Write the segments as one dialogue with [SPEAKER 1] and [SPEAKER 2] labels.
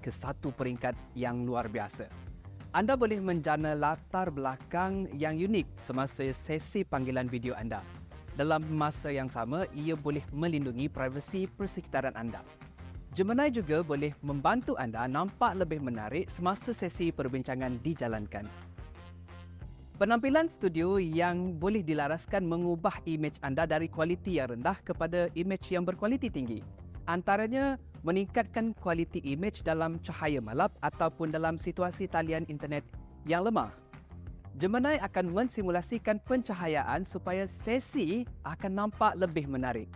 [SPEAKER 1] ke satu peringkat yang luar biasa. Anda boleh menjana latar belakang yang unik semasa sesi panggilan video anda. Dalam masa yang sama, ia boleh melindungi privasi persekitaran anda. Gemini juga boleh membantu anda nampak lebih menarik semasa sesi perbincangan dijalankan. Penampilan studio yang boleh dilaraskan mengubah imej anda dari kualiti yang rendah kepada imej yang berkualiti tinggi. Antaranya, meningkatkan kualiti imej dalam cahaya malap ataupun dalam situasi talian internet yang lemah. Gemini akan mensimulasikan pencahayaan supaya sesi akan nampak lebih menarik.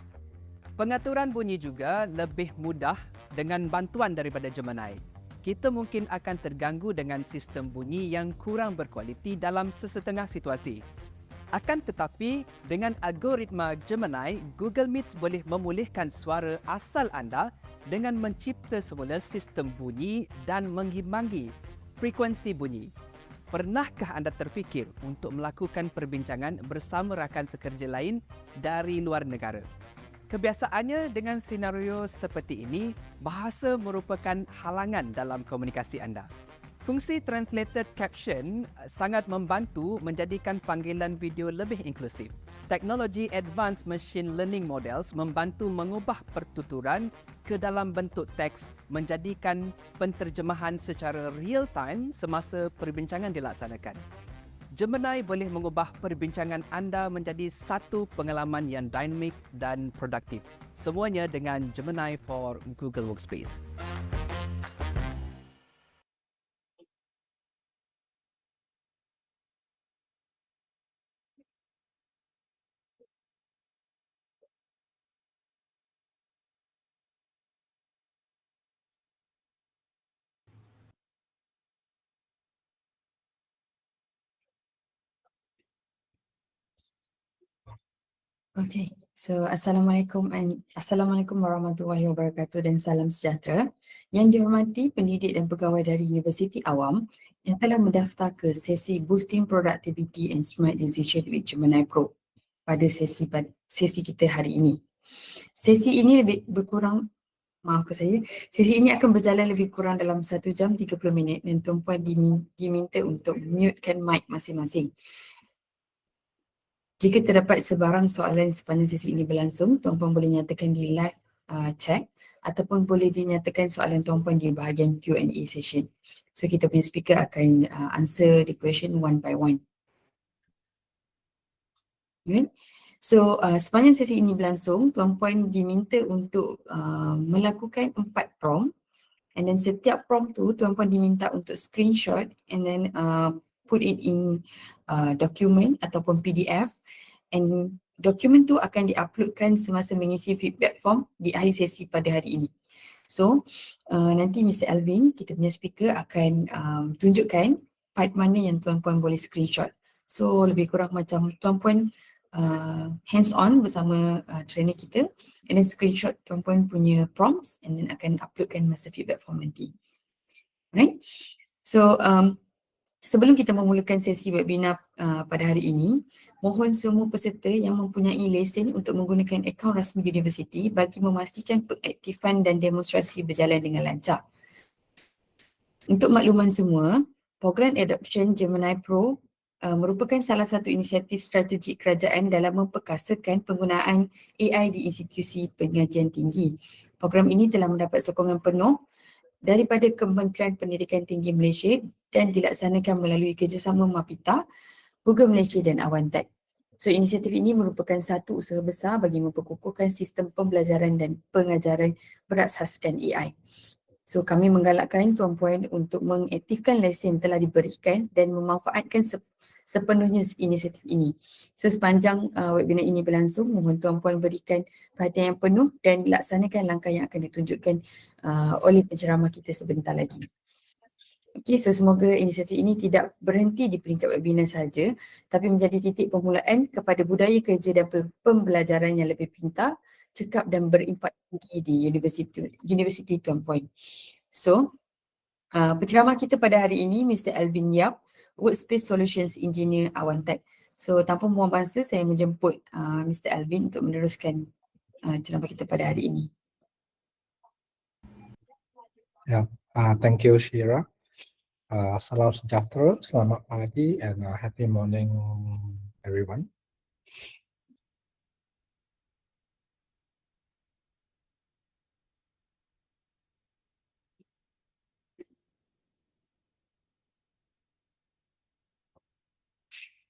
[SPEAKER 1] Pengaturan bunyi juga lebih mudah dengan bantuan daripada Gemini. Kita mungkin akan terganggu dengan sistem bunyi yang kurang berkualiti dalam sesetengah situasi. Akan tetapi, dengan algoritma Gemini, Google Meet boleh memulihkan suara asal anda dengan mencipta semula sistem bunyi dan mengimbangi frekuensi bunyi. Pernahkah anda terfikir untuk melakukan perbincangan bersama rakan sekerja lain dari luar negara? Kebiasaannya dengan senario seperti ini, bahasa merupakan halangan dalam komunikasi anda. Fungsi translated caption sangat membantu menjadikan panggilan video lebih inklusif. Teknologi advanced machine learning models membantu mengubah pertuturan ke dalam bentuk teks, menjadikan penterjemahan secara real time semasa perbincangan dilaksanakan. Gemini boleh mengubah perbincangan anda menjadi satu pengalaman yang dinamik dan produktif. Semuanya dengan Gemini for Google Workspace.
[SPEAKER 2] Okay, so Assalamualaikum warahmatullahi wabarakatuh dan salam sejahtera. Yang dihormati pendidik dan pegawai dari Universiti Awam yang telah mendaftar ke sesi Boosting Productivity and Smart Decision with Gemini Pro pada sesi kita hari ini. Sesi ini sesi ini akan berjalan lebih kurang dalam 1 jam 30 minit dan tuan-puan diminta untuk mutekan mic masing-masing. Jika terdapat sebarang soalan sepanjang sesi ini berlangsung, tuan-puan boleh nyatakan di live chat ataupun boleh dinyatakan soalan tuan-puan di bahagian Q&A session. So kita punya speaker akan answer the question one by one. Okay. So sepanjang sesi ini berlangsung, tuan-puan diminta untuk melakukan 4 prompt, and then setiap prompt tu tuan-puan diminta untuk screenshot and then put it in document ataupun PDF, and dokumen tu akan diuploadkan semasa mengisi feedback form di akhir sesi pada hari ini. So nanti Mr. Alvin, kita punya speaker, akan tunjukkan part mana yang tuan-puan boleh screenshot. So lebih kurang macam tuan-puan hands on bersama trainer kita, and then screenshot tuan-puan punya prompts and then akan uploadkan masa feedback form nanti. Alright. So sebelum kita memulakan sesi webinar pada hari ini, mohon semua peserta yang mempunyai lesen untuk menggunakan akaun rasmi universiti bagi memastikan pengaktifan dan demonstrasi berjalan dengan lancar. Untuk makluman semua, program adoption Gemini Pro merupakan salah satu inisiatif strategik kerajaan dalam memperkasakan penggunaan AI di institusi pengajian tinggi. Program ini telah mendapat sokongan penuh daripada Kementerian Pendidikan Tinggi Malaysia dan dilaksanakan melalui kerjasama MAPITA, Google Malaysia dan Awantek. So inisiatif ini merupakan satu usaha besar bagi memperkukuhkan sistem pembelajaran dan pengajaran berasaskan AI. So kami menggalakkan tuan-puan untuk mengaktifkan lesen telah diberikan dan memanfaatkan sepenuhnya inisiatif ini. So sepanjang webinar ini berlangsung, mohon tuan-puan berikan perhatian yang penuh dan laksanakan langkah yang akan ditunjukkan oleh penceramah kita sebentar lagi. Okay, so semoga inisiatif ini tidak berhenti di peringkat webinar sahaja, tapi menjadi titik permulaan kepada budaya kerja dan pembelajaran yang lebih pintar, cekap dan berimpak tinggi di universiti tuan-puan. So, penceramah kita pada hari ini Mr. Alvin Yap, Workspace Solutions Engineer Awantek. So, tanpa membuang masa, saya menjemput Mr. Alvin untuk meneruskan ceramah kita pada hari ini.
[SPEAKER 3] Ya, Thank you, Shira. Salam sejahtera, selamat pagi, and happy morning, everyone.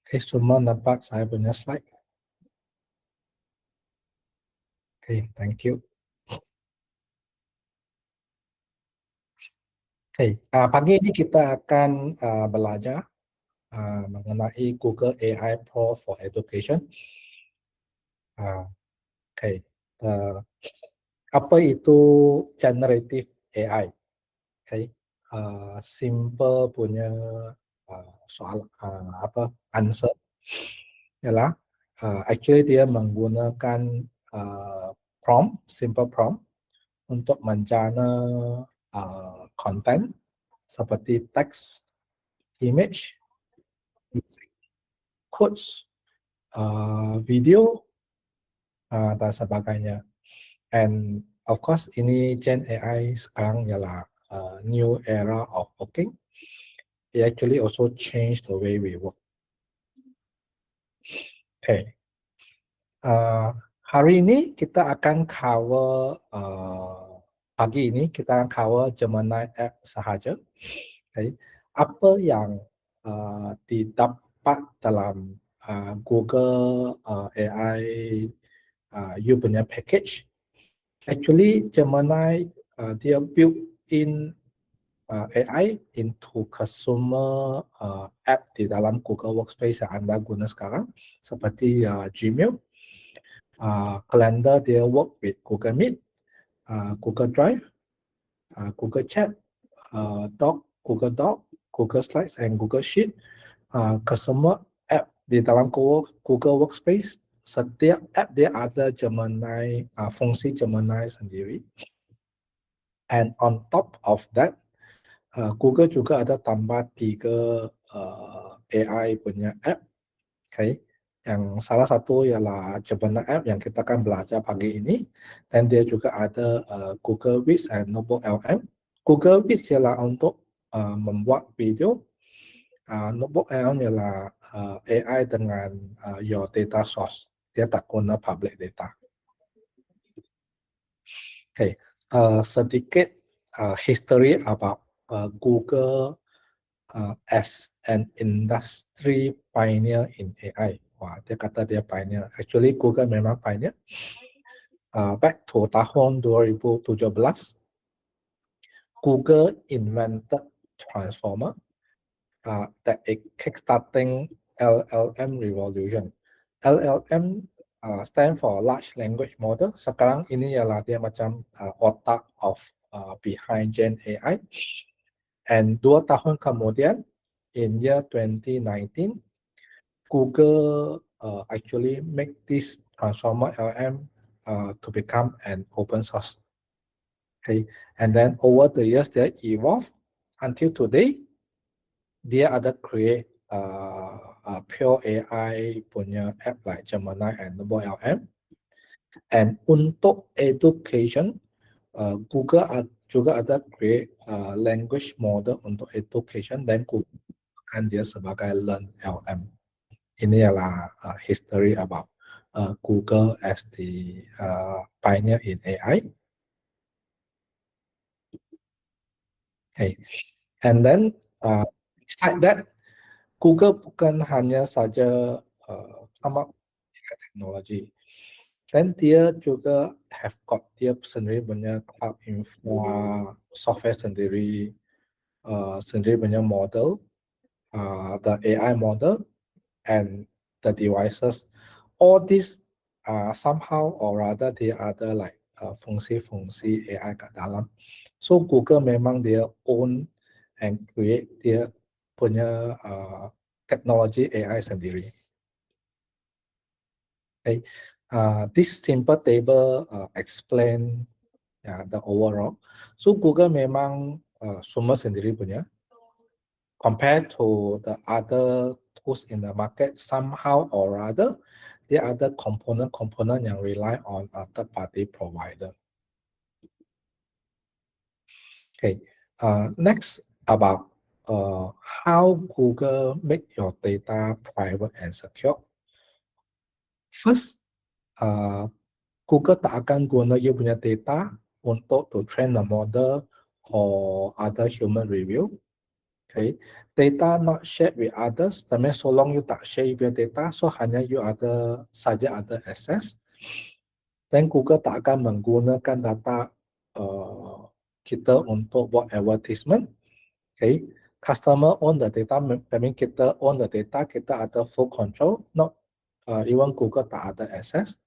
[SPEAKER 3] Okay, semua nampak saya punya slide? Okay, thank you. Okay, pagi ini kita akan belajar mengenai Google AI Pro for Education. Okay, apa itu generative AI? Okay, simple punya soal answer ialah actually dia menggunakan prompt, simple prompt untuk menjana content seperti teks, image, quotes, video dan sebagainya. And of course ini Gen AI sekarang ialah new era of working. It actually also changed the way we work. Okay. Hari ini kita akan cover pagi ini kita akan cover Gemini app sahaja. Okay. Apa yang didapat dalam Google AI you punya package. Actually Gemini dia built in AI into consumer app di dalam Google Workspace yang anda guna sekarang seperti Gmail, calendar dia work with Google Meet, Google Drive, Google Chat, Google Doc, Google Slides, and Google Sheet. Kesemua app di dalam Google Workspace, setiap app dia ada Gemini, fungsi Gemini sendiri. And on top of that, Google juga ada tambah 3 AI punya app. Okay. Yang salah satu ialah Gemini app yang kita akan belajar pagi ini. Dan dia juga ada Google Viz and Notebook LM. Google Viz ialah untuk membuat video. Notebook LM ialah AI dengan your data source. Dia tak guna public data. Okay. Sedikit history about Google as an industry pioneer in AI. Wah, dia kata dia pioneer. Actually, Google memang pioneer. Back to tahun 2017, Google invented transformer that is kickstarting LLM revolution. LLM stand for large language model. Sekarang ini ialah dia macam otak of behind Gen AI. And 2 tahun kemudian, in year 2019, Google actually make this transformer LM to become an open source. Okay, and then over the years they evolved until today. Dia ada create pure AI punya app like Gemini and Notebook LM. And untuk education, Google juga ada create language model untuk education dan Google kan dia sebagai learn LM. Ini adalah history about Google as the pioneer in AI. Okay. And then beside that, Google bukan hanya saja come up dengan teknologi. Dan dia juga have got dia sendiri punya cloud infra software sendiri, sendiri punya model, the AI model, and the devices. All this somehow or rather dia ada like fungsi-fungsi AI kat dalam. So Google memang dia own and create dia punya teknologi AI sendiri. Okay. This simple table explain the overall. So Google memang semua sendiri punya. Compared to the other tools in the market, somehow or other, there are other component yang rely on a third-party provider. Okay, Next about how Google make your data private and secure. First, Google tak akan guna you punya data untuk to train a model or other human review. Okay, data not shared with others. That means so long you tak share your data, so hanya you saja ada access. Then Google tak akan menggunakan data kita untuk buat advertisement. Okay, customer own the data, that means kita own the data, kita ada full control, not even Google tak ada access.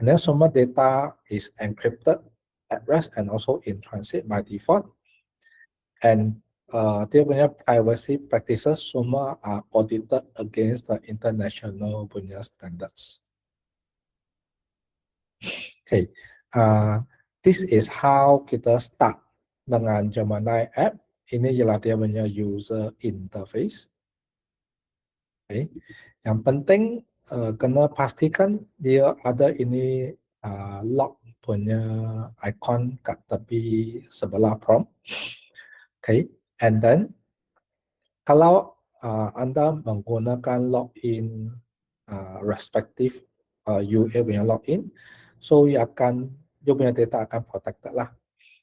[SPEAKER 3] And then semua data is encrypted at rest and also in transit by default. And dia punya privacy practices semua are audited against the international punya standards. Okay, this is how kita start dengan Gemini app. Ini ialah dia punya user interface. Okay, yang penting kena pastikan dia ada ini lock punya icon kat tepi sebelah prompt. Okay, and then kalau anda menggunakan login respective UA punya login, so you punya data akan protected lah.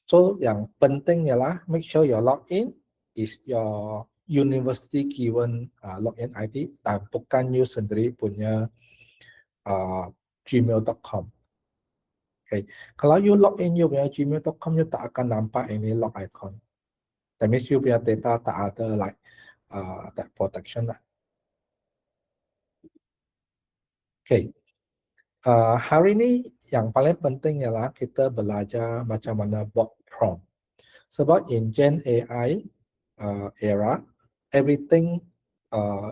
[SPEAKER 3] So yang penting ialah make sure your login is your university given login ID dan bukan you sendiri punya gmail.com. Okay, kalau you login you punya gmail.com, you tak akan nampak ini log icon. That means you punya data tak ada like that protection lah. Okay, hari ni yang paling penting ialah kita belajar macam mana buat prompt. Sebab in Gen AI era, everything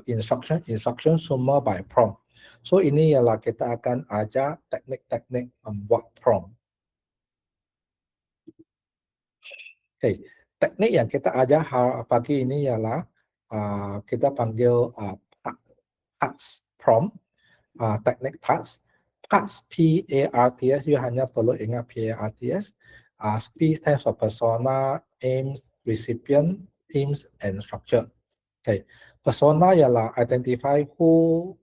[SPEAKER 3] instruction semua by prompt. So ini ialah kita akan ajar teknik-teknik membuat prompt. Okay, teknik yang kita ajar pagi ini ialah kita panggil parts prompt, teknik parts. Parts, P-A-R-T-S, you hanya perlu ingat P-A-R-T-S. P stands for persona, aims, recipient, themes, and structure. Okay, persona ialah identify who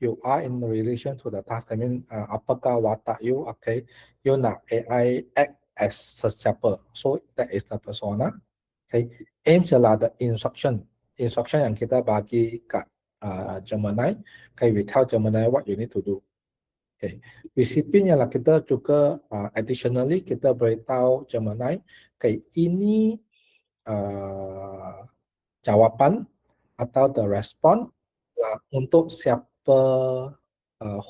[SPEAKER 3] you are in relation to the task. I mean, apakah watak you, okay, you nak AI act as sesiapa. So that is the persona. Okay, aims ialah the instruction yang kita bagi kat Gemini. Okay, we tell Gemini what you need to do. Okay, recipient ialah kita juga additionally kita beritahu Gemini, okay, ini jawapan atau the response untuk siapa,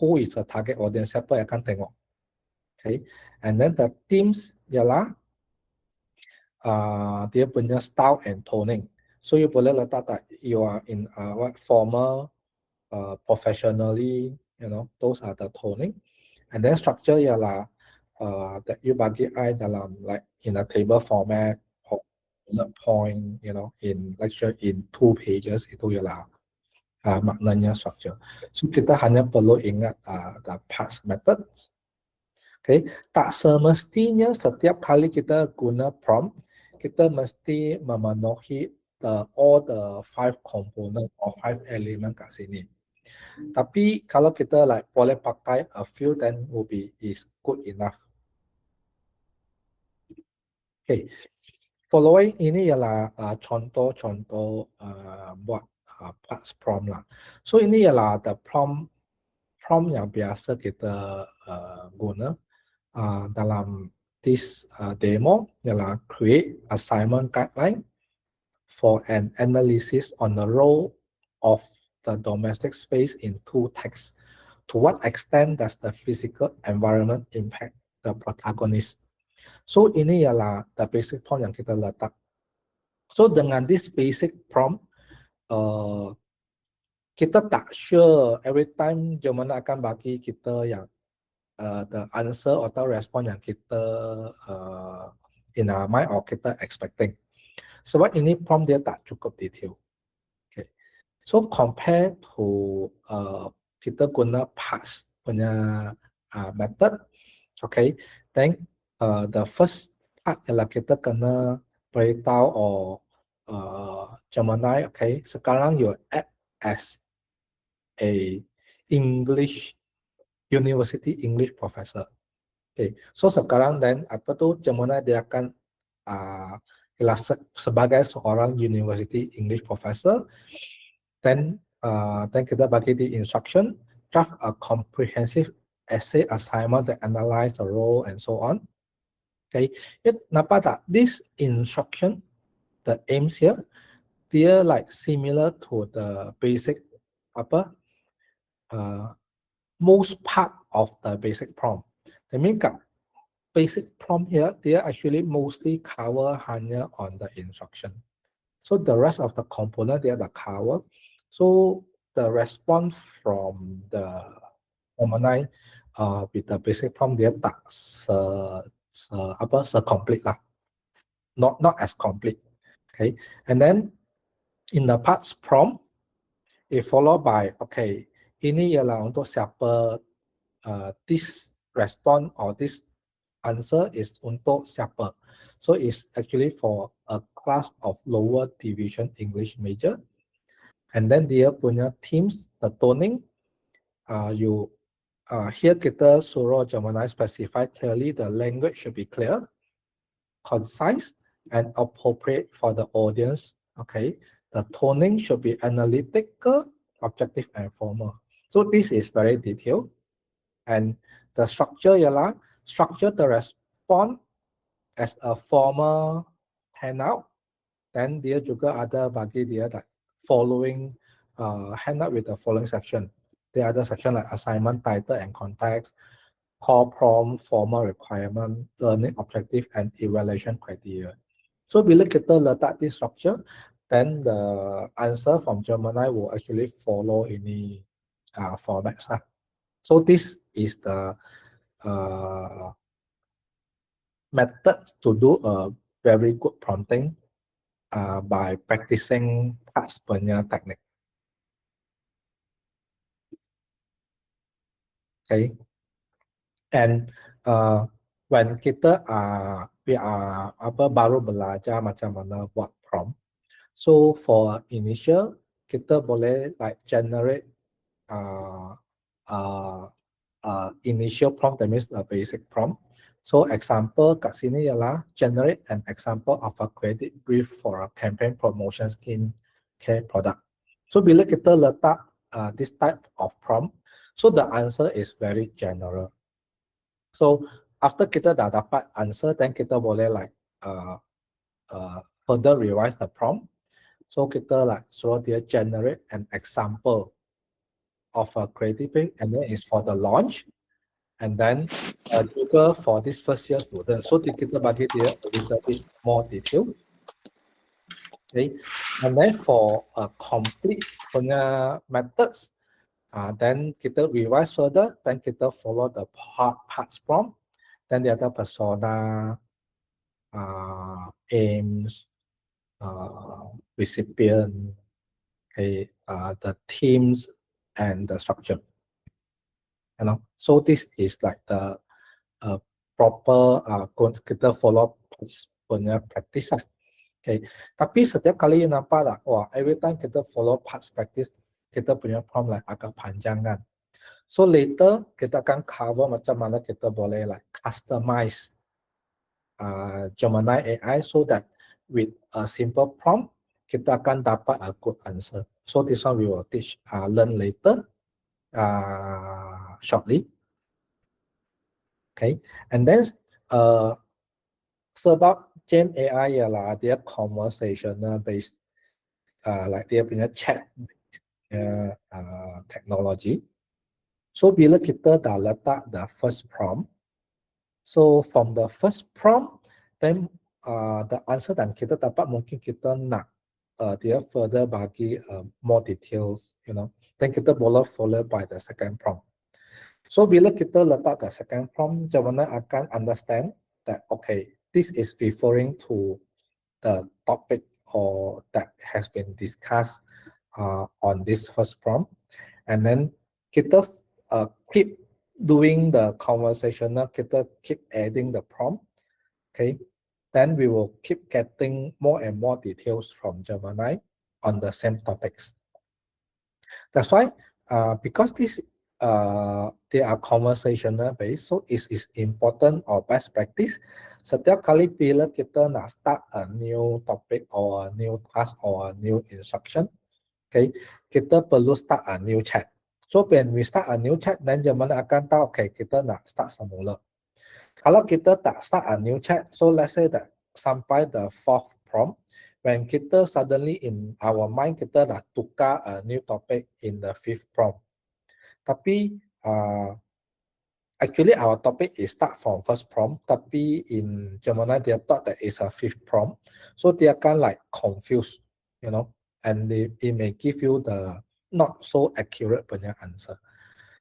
[SPEAKER 3] who is the target audience, siapa yang akan tengok. Okay, and then the themes ialah dia punya style and toning. So you boleh letak that you are in what formal, professionally, you know, those are the toning. And then structure ialah that you bagi I dalam like in a table format or bullet point, you know, in lecture in 2 pages, itu ialah maknanya structure. So kita hanya perlu ingat the parts methods. Okay, tak semestinya setiap kali kita guna prompt, kita mesti memenuhi all the 5 component or 5 element kat sini. Tapi kalau kita like boleh pakai a few, then is good enough. Okay, following ini ialah contoh-contoh buat parts prompt lah. So ini ialah the prompt yang biasa kita guna dalam this demo, ialah create assignment guideline for an analysis on the role of the domestic space in 2 texts. To what extent does the physical environment impact the protagonist? So ini ialah the basic prompt yang kita letak. So dengan this basic prompt, kita tak sure every time Gemini akan bagi kita yang the answer atau respon yang kita in our mind or kita expecting. Sebab ini prompt dia tak cukup detail. Okay. So compare to kita guna parts punya method, okay, then the first part ialah kita kena beritahu or Gemini, okay, sekarang you act as a English University English professor. Okay, so sekarang then apa tu Gemini dia akan sebagai seorang University English professor, then kita bagi di instruction, draft a comprehensive essay assignment that analyze the role and so on. Okay, nampak tak? This instruction, the aims here, dia like similar to the basic most part of the basic prompt. That means basic prompt here, they actually mostly cover hanya on the instruction. So the rest of the component, they are the cover. So the response from the Gemini with the basic prompt, dia tak complete lah. Not as complete. Okay, and then in the parts prompt, it followed by okay, ini ialah untuk siapa, this response or this answer is untuk siapa. So it's actually for a class of lower division English major. And then dia punya themes, the toning, here kita suruh Gemini specify clearly the language should be clear, concise, and appropriate for the audience. Okay, the toning should be analytical, objective, and formal. So this is very detailed. And the structure ialah structure the response as a formal handout. Then dia juga ada bagi dia like following handout with the following section. The other section like assignment, title, and context, core prompt, formal requirement, learning objective, and evaluation criteria. So bila kita letak this structure, then the answer from Gemini will actually follow any formats. So this is the method to do a very good prompting by practicing parts punya technique. Okay, and when kita baru belajar macam mana buat prompt, so for initial kita boleh like generate initial prompt, that means the basic prompt. So example kat sini ialah generate an example of a credit brief for a campaign promotion skin care product. So bila kita letak this type of prompt, so the answer is very general. So after kita dah dapat answer, then kita boleh like further revise the prompt. So kita like suruh dia generate an example of a credit brief, and then it's for the launch. And then juga for this first year student, so kita bagi dia a little bit more detail. Okay, and then for complete punya methods, then kita revise further, then kita follow the parts prompt, then the other persona, aims, recipient, okay, the themes, and the structure. You know, so this is like the proper kita follow punya practice lah. Okay, tapi setiap kali nampak tak, wah, every time kita follow parts practice, kita punya prompt like agak panjang kan. So later kita akan cover macam mana kita boleh like customize Gemini AI so that with a simple prompt kita akan dapat a good answer. So this one we will learn later shortly. Okay, and then sebab Gen AI ialah dia conversational based, like dia punya chat technology. So bila kita dah letak the first prompt, so from the first prompt, then the answer dan kita dapat mungkin kita nak dia further bagi more details, you know. Then kita boleh follow by the second prompt. So bila kita letak the second prompt, Gemini akan understand that okay, this is referring to the topic or that has been discussed on this first prompt, and then kita keep doing the conversational, kita keep adding the prompt. Okay, then we will keep getting more and more details from Gemini on the same topics. That's why, because they are conversational based, so it is important or best practice. Setiap kali bila kita nak start a new topic or a new task or a new instruction, okay, kita perlu start a new chat. So when we start a new chat, then Gemini akan tahu, okay, kita nak start semula. Kalau kita tak start a new chat, so let's say that sampai the fourth prompt, when kita suddenly in our mind, kita dah tukar a new topic in the fifth prompt. Tapi actually our topic is start from first prompt, tapi in Gemini they thought that it's a fifth prompt, so they akan like confused, you know, and it may give you the not so accurate punya answer.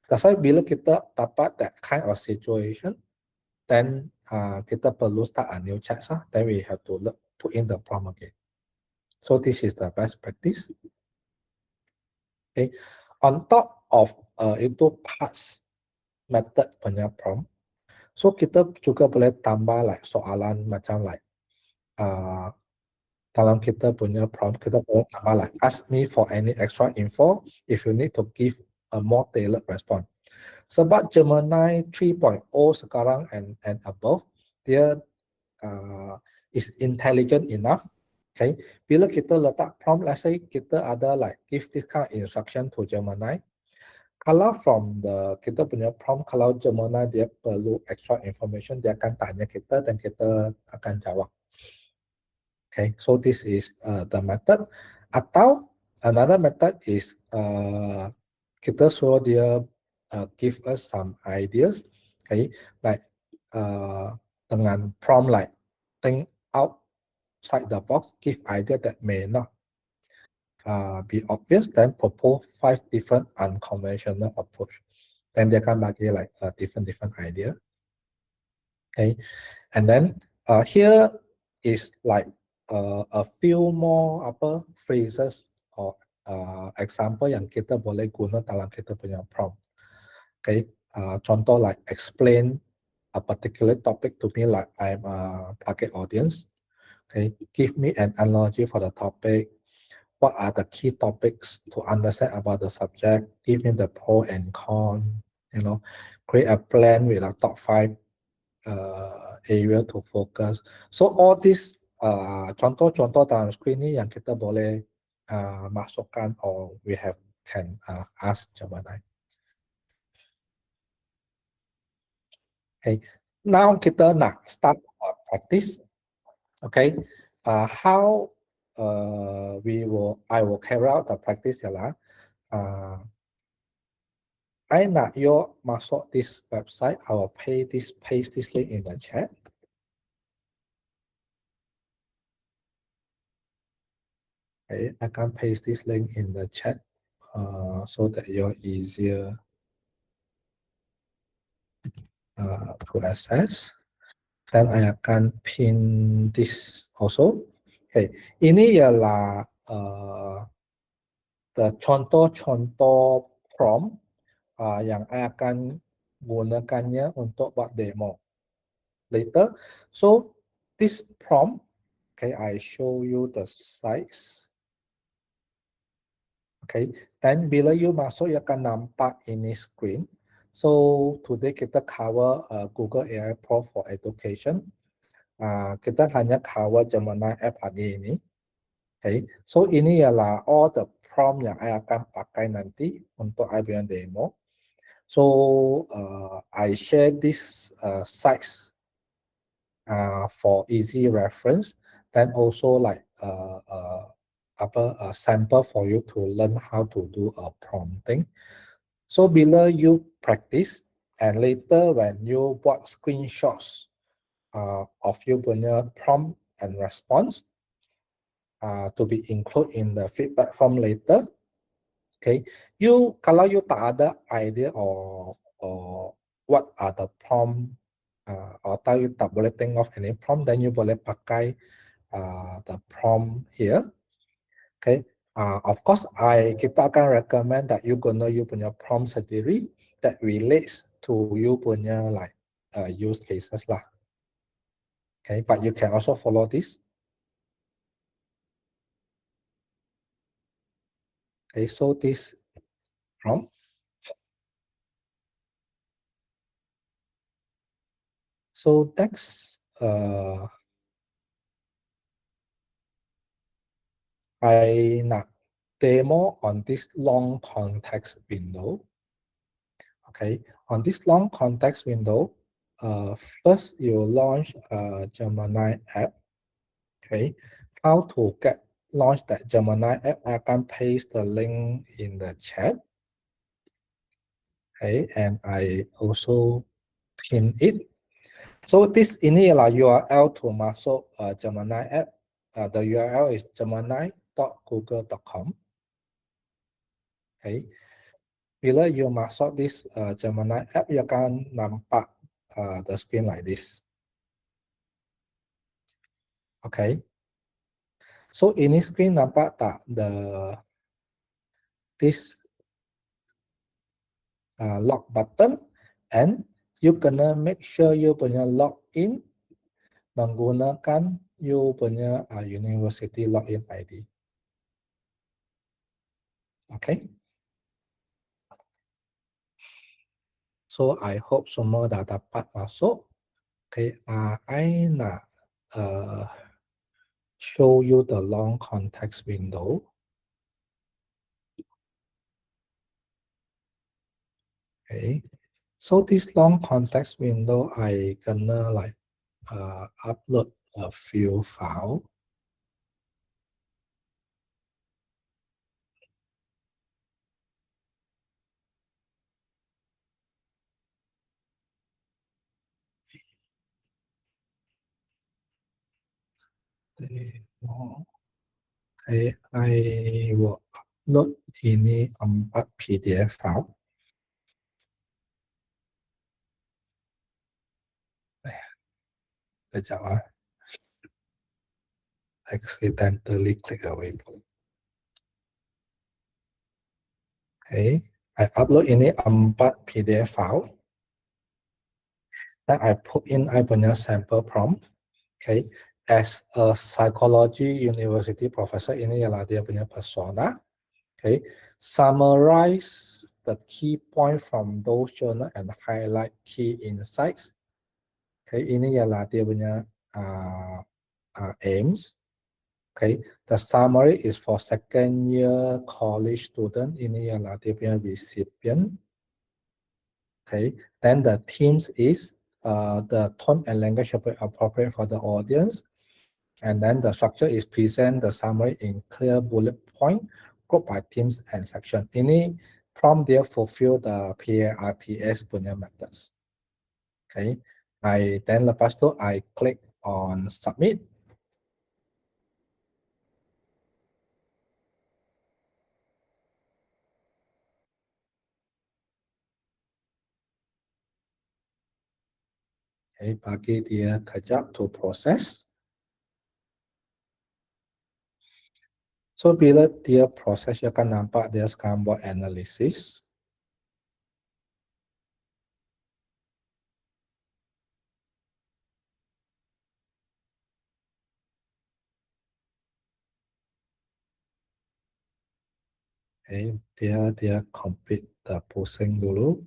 [SPEAKER 3] That's why bila kita dapat that kind of situation, then kita perlu start a new chat, then we have to put in the prompt again. So this is the best practice. Okay, on top of itu past method punya prompt, so kita juga boleh tambah like soalan macam like dalam kita punya prompt, kita boleh tambah like ask me for any extra info if you need to give a more tailored response. Sebab Gemini 3.0 sekarang and above, dia is intelligent enough. Okay, bila kita letak prompt, let's say kita ada like give this kind of instruction to Gemini. Kalau from the kita punya prompt, kalau Gemini dia perlu extra information, dia akan tanya kita dan kita akan jawab. Okay, so this is the method. Atau another method is kita suruh dia give us some ideas. Okay, like dengan prompt like think outside the box, give idea that may not be obvious, then propose 5 different unconventional approach. Then they can bagi like a different idea. Okay, and then here is like a few more phrases or example yang kita boleh guna dalam kita punya prompt. Okay, contoh like explain a particular topic to me like I'm a target audience. Okay, give me an analogy for the topic. What are the key topics to understand about the subject? Give me the pro and con. You know, create a plan with a top 5 area to focus. So all these contoh-contoh dalam screen ni yang kita boleh masukkan or we can ask Gemini. Okay, now kita nak start practice. Okay, how I will carry out the practice ialah I nak you masuk this website. I will paste this link in the chat. Okay, I can paste this link in the chat so that you're easier to access. Then I akan pin this also. Okay, ini ialah the contoh-contoh prompt yang I akan gunakannya untuk buat demo later. So this prompt, okay, I show you the size. Okay, then bila you masuk, you akan nampak ini screen. So today kita cover Google AI Pro for Education. Kita hanya cover Gemini app hari ini. Okay, so ini ialah all the prompt yang I akan pakai nanti untuk I punya demo. So I share this sites for easy reference, then also like a sample for you to learn how to do a prompting. So bila you practice and later when you buat screenshots of you punya prompt and response to be included in the feedback form later. Okay, kalau you tak ada idea or what are the prompt atau you tak boleh think of any prompt, then you boleh pakai the prompt here. Okay, of course kita akan recommend that you guna you punya prompt sendiri that relates to you punya like use cases lah. Okay, but you can also follow this. Okay, so this prompt. So next, I nak demo on this long context window. Okay, on this long context window, first you launch a Gemini app. Okay, how to get launch that Gemini app? I can paste the link in the chat. Okay, and I also pin it. So this ini ialah URL to masuk Gemini app. The URL is gemini.google.com. Okay. Bila you masuk this Gemini app, you akan nampak the screen like this. Okay. So ini screen nampak tak this lock button, and you kena make sure you punya login menggunakan you punya university login ID. Okay. So I hope semua dah dapat masuk. Okay, I nak show you the long context window. Okay, so this long context window, I gonna like upload a few files. Okay, I will upload ini 4 PDF file. Kejap accidentally click away. Okay, I upload ini 4 PDF file. Then I put in I punya sample prompt. Okay, as a psychology university professor, ini ialah dia punya persona. Okay, summarize the key point from those journal and highlight key insights. Okay, ini ialah dia punya aims. Okay, the summary is for second year college student. Ini ialah dia punya recipient. Okay, then the themes is the tone and language should be appropriate for the audience. And then the structure is present the summary in clear bullet point, group by themes and section. Ini prompt dia fulfill the PARTS punya methods. Okay, then lepas tu I click on submit. Okay, bagi dia kejap to process. So bila dia proses, dia akan nampak dia sekarang buat analysis. Okay, biar dia complete the pusing dulu.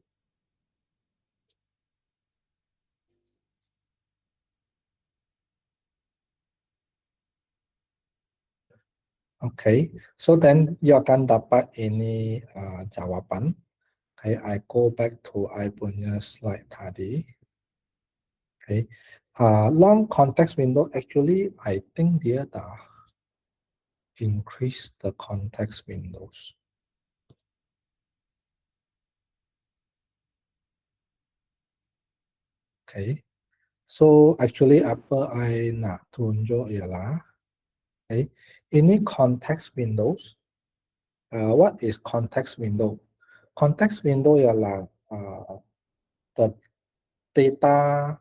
[SPEAKER 3] Okay, so then you akan dapat ini jawapan. Okay, I go back to I punya slide tadi. Okay, long context window actually I think dia dah increase the context windows. Okay, so actually apa I nak tunjuk ialah, okay, ini context windows. What is context window? Context window ialah the data,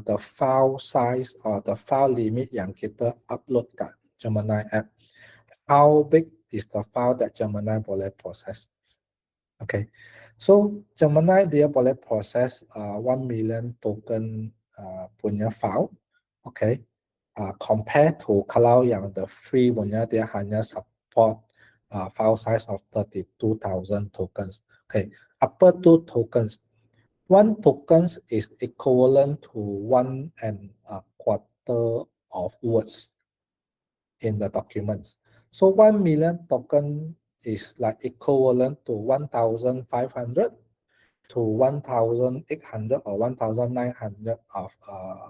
[SPEAKER 3] the file size or the file limit yang kita upload kat Gemini app. How big is the file that Gemini boleh proses? Okay, so Gemini dia boleh proses 1 million token punya file. Okay. Compare to kalau yang the free punya dia hanya support file size of 32,000 tokens. Okay, apa tu tokens? One tokens is equivalent to 1.25 of words in the documents. So 1 million token is like equivalent to 1,500 to 1,800 or 1,900 of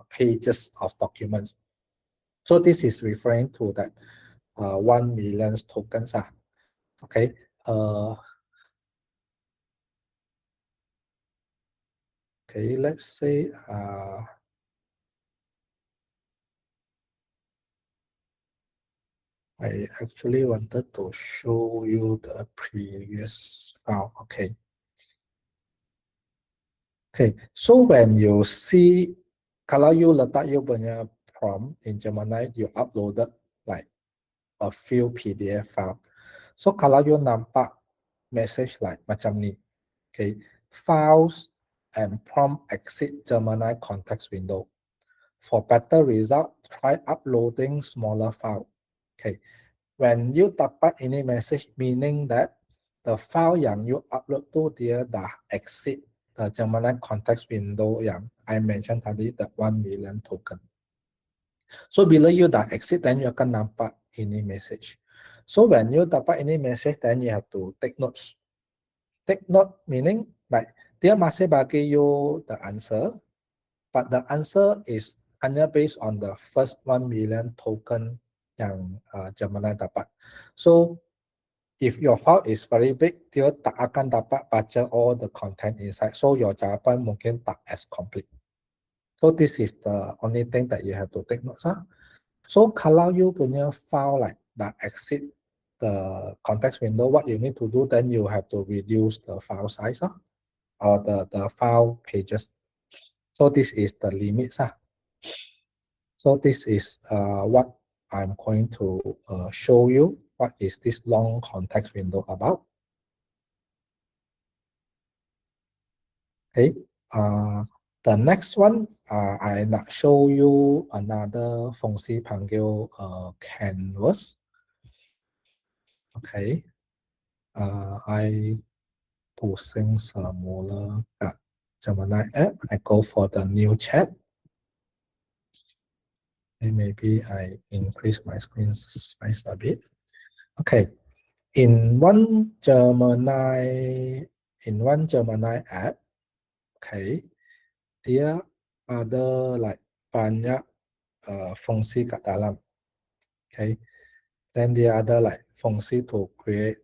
[SPEAKER 3] pages of documents. So this is referring to that 1 million tokens. Okay. Okay, let's say I actually wanted to show you the previous file. Okay. Okay, so when you see, kalau you letak you punya prompt in Gemini, you uploaded like a few PDF file. So kalau you nampak message like macam ni, okay, files and prompt exit Gemini context window. For better result, try uploading smaller file. Okay, when you dapat ini message, meaning that the file yang you upload tu dia dah exit the Gemini context window yang I mentioned tadi, the 1 million token. So bila you dah exit, then you akan nampak ini message. So when you dapat ini message, then you have to take notes. Take note meaning like dia masih bagi you the answer, but the answer is hanya based on the first 1 million token yang Gemini dapat. So if your file is very big, dia tak akan dapat baca all the content inside. So your jawapan mungkin tak as complete. So this is the only thing that you have to take notes. So kalau you punya file like that exit the context window, what you need to do, then you have to reduce the file size or the file pages. So this is the limits. So this is what I'm going to show you. What is this long context window about? Okay. The next one, I nak show you another fungsi panggil canvas. Okay. I pusing semula kat Gemini app. I go for the new chat. And maybe I increase my screen size a bit. Okay. In one Gemini app, okay, dia ada like banyak fungsi kat dalam. Okay. Then dia ada like fungsi to create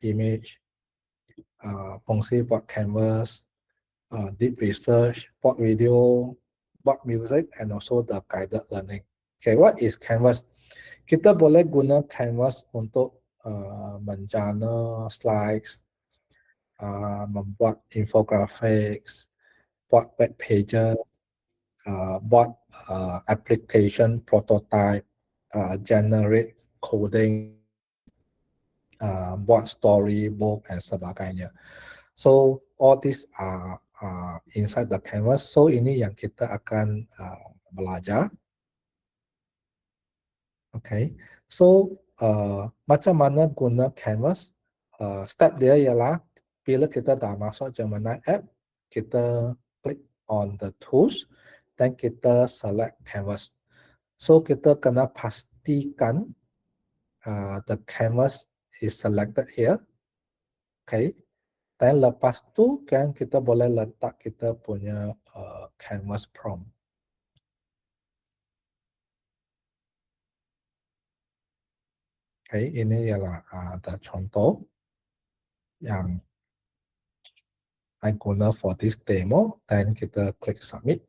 [SPEAKER 3] image, fungsi buat canvas, deep research, buat video, buat music, and also the guided learning. Okay, what is canvas? Kita boleh guna canvas untuk menjana slides, membuat infographics, buat web pages, buat application prototype, generate coding, buat storybook and sebagainya. So all these are inside the canvas. So ini yang kita akan belajar. Okay, so macam mana guna canvas? Step dia ialah bila kita dah masuk Gemini app, kita klik on the tools, dan kita select canvas. So kita kena pastikan the canvas is selected here. Okay, dan lepas tu kan kita boleh letak kita punya canvas prompt. Okay, ini ialah ada contoh yang I guna for this demo, dan kita klik submit,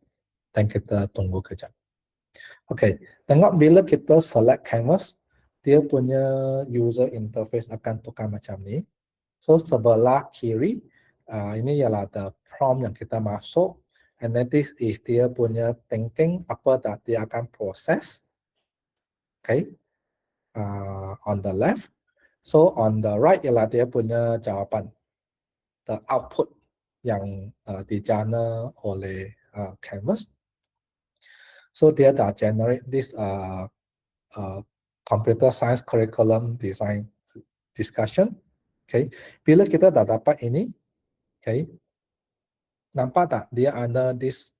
[SPEAKER 3] dan kita tunggu kejap. Okay, tengok bila kita select canvas, dia punya user interface akan tukar macam ni. So sebelah kiri, ini ialah the prompt yang kita masuk, and then this is dia punya thinking, apa that dia akan proses. Okay, on the left. So on the right ialah dia punya jawapan, the output yang dijana oleh canvas. So dia dah generate this computer science curriculum design discussion. Okay, bila kita dah dapat ini, okay, nampak tak dia ada this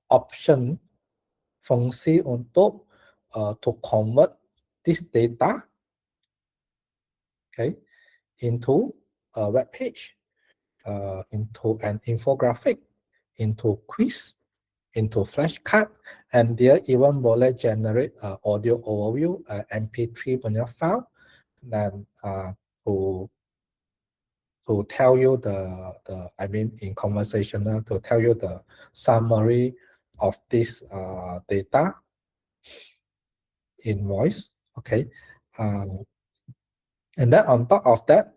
[SPEAKER 3] option fungsi untuk to convert this data, okay, into a web page, into an infographic, into quiz, into flashcard, and dia even boleh generate audio overview, MP3 punya file, dan to tell you I mean in conversational, to tell you the summary of this data in voice, okay. And then on top of that,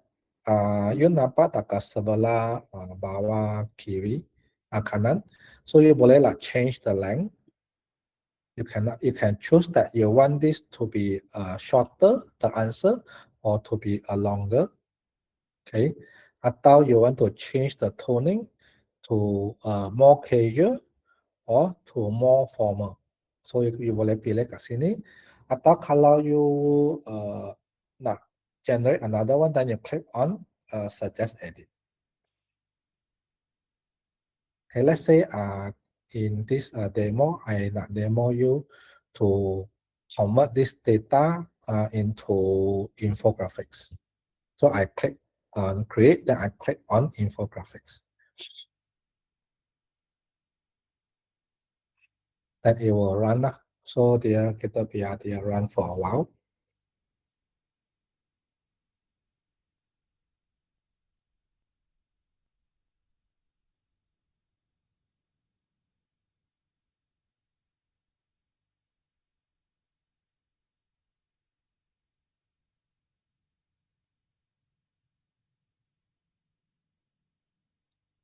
[SPEAKER 3] you nampak tak kat sebelah bawah kiri kanan, so you boleh lah change the length. You can choose that you want this to be shorter, the answer, or to be a longer, okay. Atau you want to change the toning to more casual or to more formal. So you boleh pilih kat sini. Atau kalau you nak generate another one, then you click on suggest edit. Okay, let's say in this demo, I nak demo you to convert this data into infographics. So I click on create, then I click on infographics. Then it will run. So kita biar dia run for a while.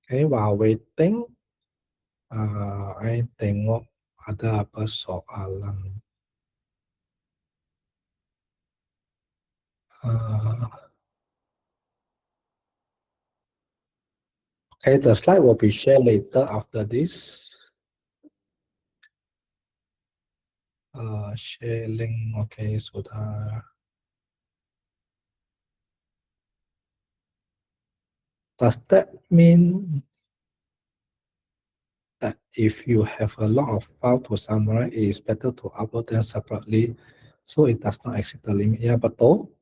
[SPEAKER 3] Okay, while waiting, I tengok ada apa soalan. Okay, the slide will be shared later after this. Share link, okay, sudah. Does that mean that if you have a lot of files to summarize, it is better to upload them separately so it does not exceed the limit? Ya, betul.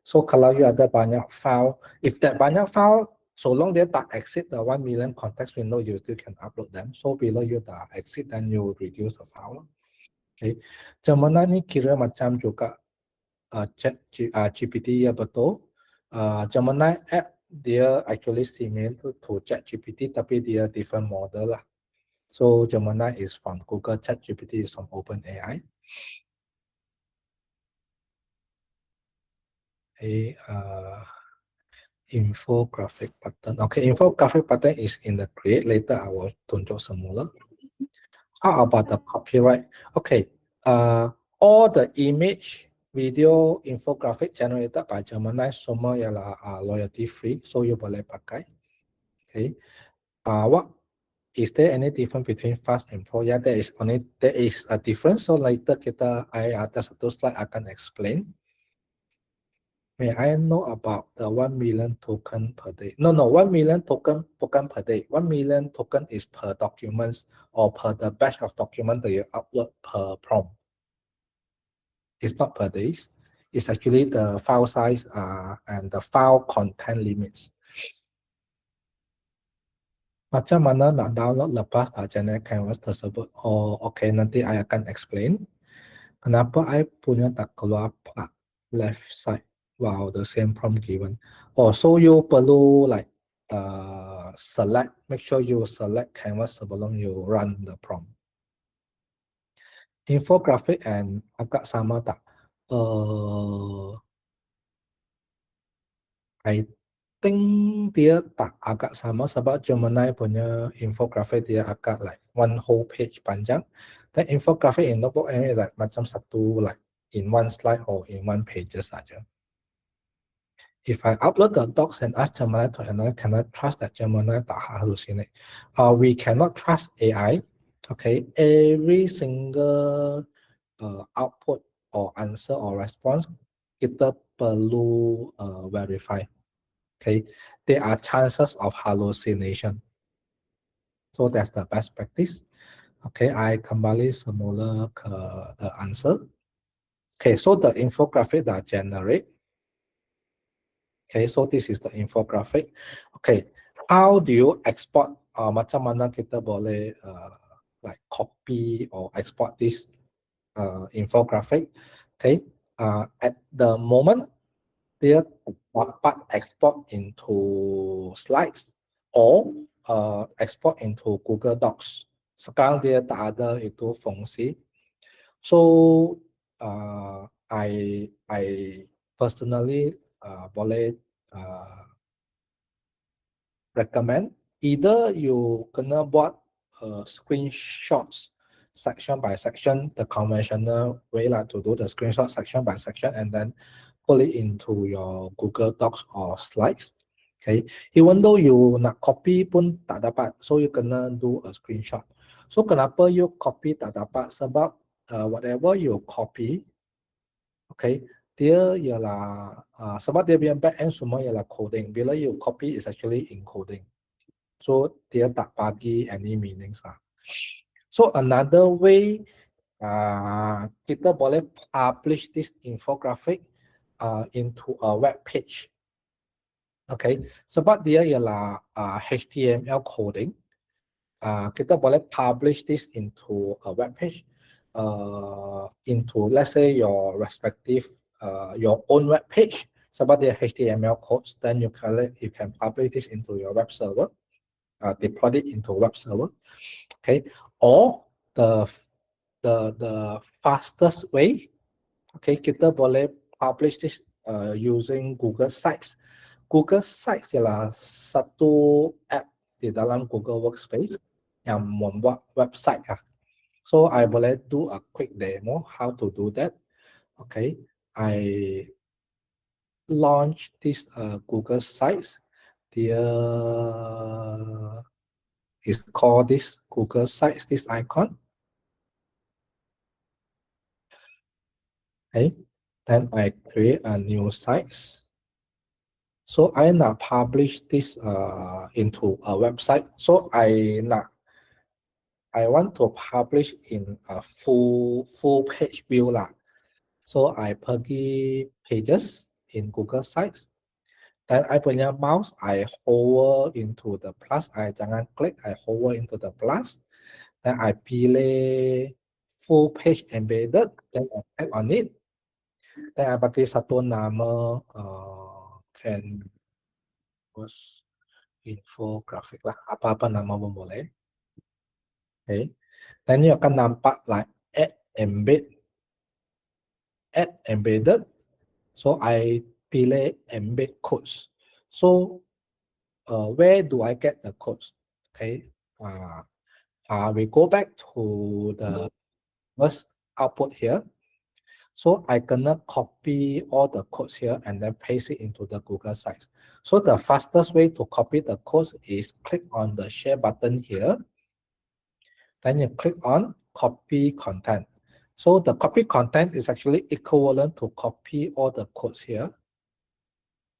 [SPEAKER 3] So kalau you ada banyak file, if that banyak file, so long dia tak exceed the 1 million context window, you still can upload them. So bila you dah exceed, then you reduce the file. Okay. Gemini ni kira macam juga chat GPT, ya betul. Gemini app dia actually similar to chat GPT, tapi dia different model lah. So Gemini is from Google, chat GPT is from OpenAI. Okay, infographic button. Okay, infographic button is in the create. Later I will tunjuk semula. How about the copyright? Okay, all the image, video, infographic generated by Gemini semua ialah royalty free, so you boleh pakai. Okay, what is there any difference between fast and pro? Yeah, there is a difference. So later I ada satu slide akan explain. May I know about the 1 million token per day? No, 1 million token per day. 1 million token is per documents or per the batch of document that you upload per prompt. It's not per days. It's actually the file size and the file content limits. Macam mana nak download lepas generate canvas tersebut? Oh, okay, nanti I akan explain. Kenapa I punya tak keluar part left side? Wow, the same prompt given. Oh, so you perlu like make sure you select canvas sebelum you run the prompt. Infographic and agak sama tak? I think dia tak agak sama sebab Gemini punya infographic dia agak like one whole page panjang. Dan infographic in notebook ini like macam satu like in one slide or in one page saja. If I upload the docs and ask Gemini to analyze, can I trust that Gemini tak hallucinate? We cannot trust AI Okay, every single output or answer or response kita perlu verify. Okay, there are chances of hallucination. So that's the best practice. Okay, I kembali semula ke the answer. Okay, so the infographic that generate. Okay, so this is the infographic. Okay, how do you export? Macam mana kita boleh like copy or export this infographic? Okay, at the moment dia dapat export into slides or export into Google Docs. Sekarang dia tak ada itu fungsi. So I personally boleh recommend either you kena buat screenshots section by section, the conventional way lah to do the screenshot section by section and then pull it into your Google Docs or slides. Okay, even though you nak copy pun tak dapat, so you kena do a screenshot. So kenapa you copy tak dapat? Sebab whatever you copy, okay, dia ialah sebab dia punya back end semua ialah coding. Bila you copy is actually encoding. So dia tak bagi any meanings lah. So another way kita boleh publish this infographic into a web page. Okay, sebab dia ialah HTML coding. Kita boleh publish this into a web page, into let's say your respective your own web page. Sebab dia HTML codes, then you can publish this into your web server. Deploy it into a web server, okay, or the fastest way, okay, kita boleh publish this using Google Sites. Google Sites ialah satu app di dalam Google Workspace yang membuat website lah. So I boleh do a quick demo how to do that. Okay, I launch this Google Sites. Dia is called this Google Sites, this icon. Okay, then I create a new site. So I now publish this into a website. So I want to publish in a full page view lah. So I pergi pages in Google Sites. Then I punya mouse, I hover into the plus. I jangan klik, I hover into the plus. Then I pilih full page embedded. Then I tap on it. Then I bagi satu nama canvas infographic lah. Apa-apa nama pun boleh. Okay. Then you akan nampak like add embedded. So I pilih embed codes. So where do I get the codes? Okay. We go back to the first output here. So I gonna copy all the codes here and then paste it into the Google Sites. So the fastest way to copy the codes is click on the share button here. Then you click on copy content. So the copy content is actually equivalent to copy all the codes here.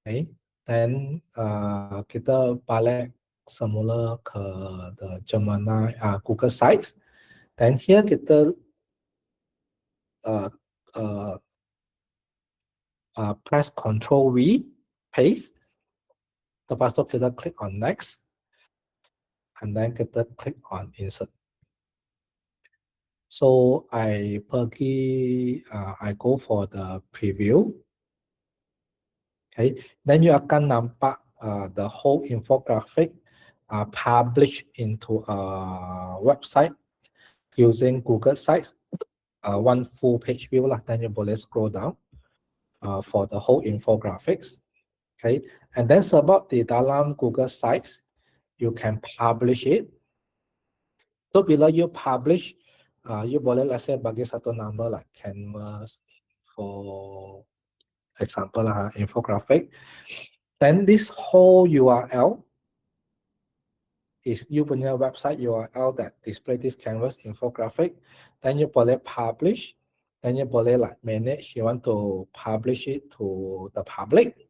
[SPEAKER 3] Okay. Then kita balik semula ke the Gemini Google Sites. Then here kita press Ctrl V, paste. Lepas tu kita click on next. And then kita click on insert. So I go for the preview. Okay, then you akan nampak the whole infographic published into a website using Google Sites. One full page view lah. Then you boleh scroll down for the whole infographics. Okay, and then sebab di dalam Google Sites, you can publish it. So bila you publish, you boleh let's say bagi satu number like canvas for example lah, infographic. Then this whole URL is you punya website URL that display this canvas infographic, then you boleh publish, then you boleh like manage, you want to publish it to the public,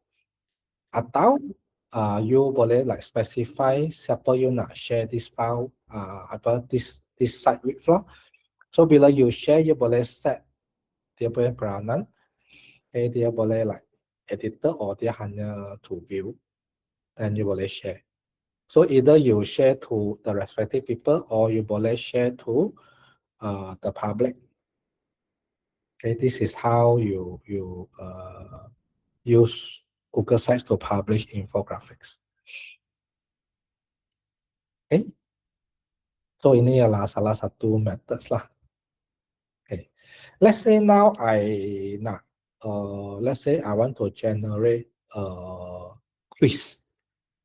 [SPEAKER 3] atau you boleh like specify siapa you nak share this file, this site with flow. So bila you share, you boleh set dia punya peranan, dia boleh like editor or dia hanya to view, then you boleh share. So either you share to the respective people or you boleh share to the public. Okay, this is how you use Google Sites to publish infographics. Okay, so ini adalah salah satu methods lah. Okay, let's say now let's say I want to generate a quiz.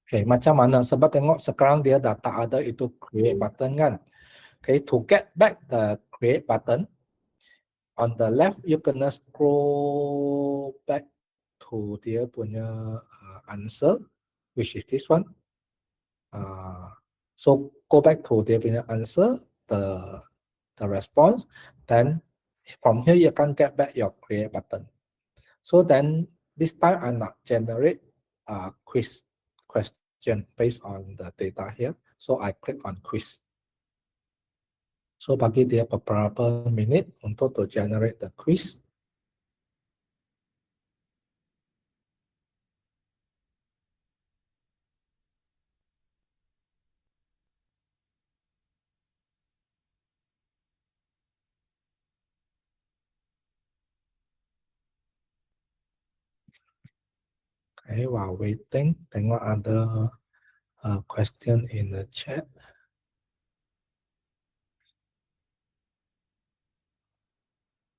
[SPEAKER 3] Okay, macam mana? Sebab tengok sekarang dia dah tak ada itu create button kan. Okay, to get back the create button, on the left you kena scroll back to dia punya answer, which is this one. So go back to dia punya answer, the response, then from here you can get back your create button. So then this time I nak generate a quiz question based on the data here. So I click on quiz. So bagi dia beberapa minit untuk to generate the quiz. Okay, while waiting, tengok ada question in the chat.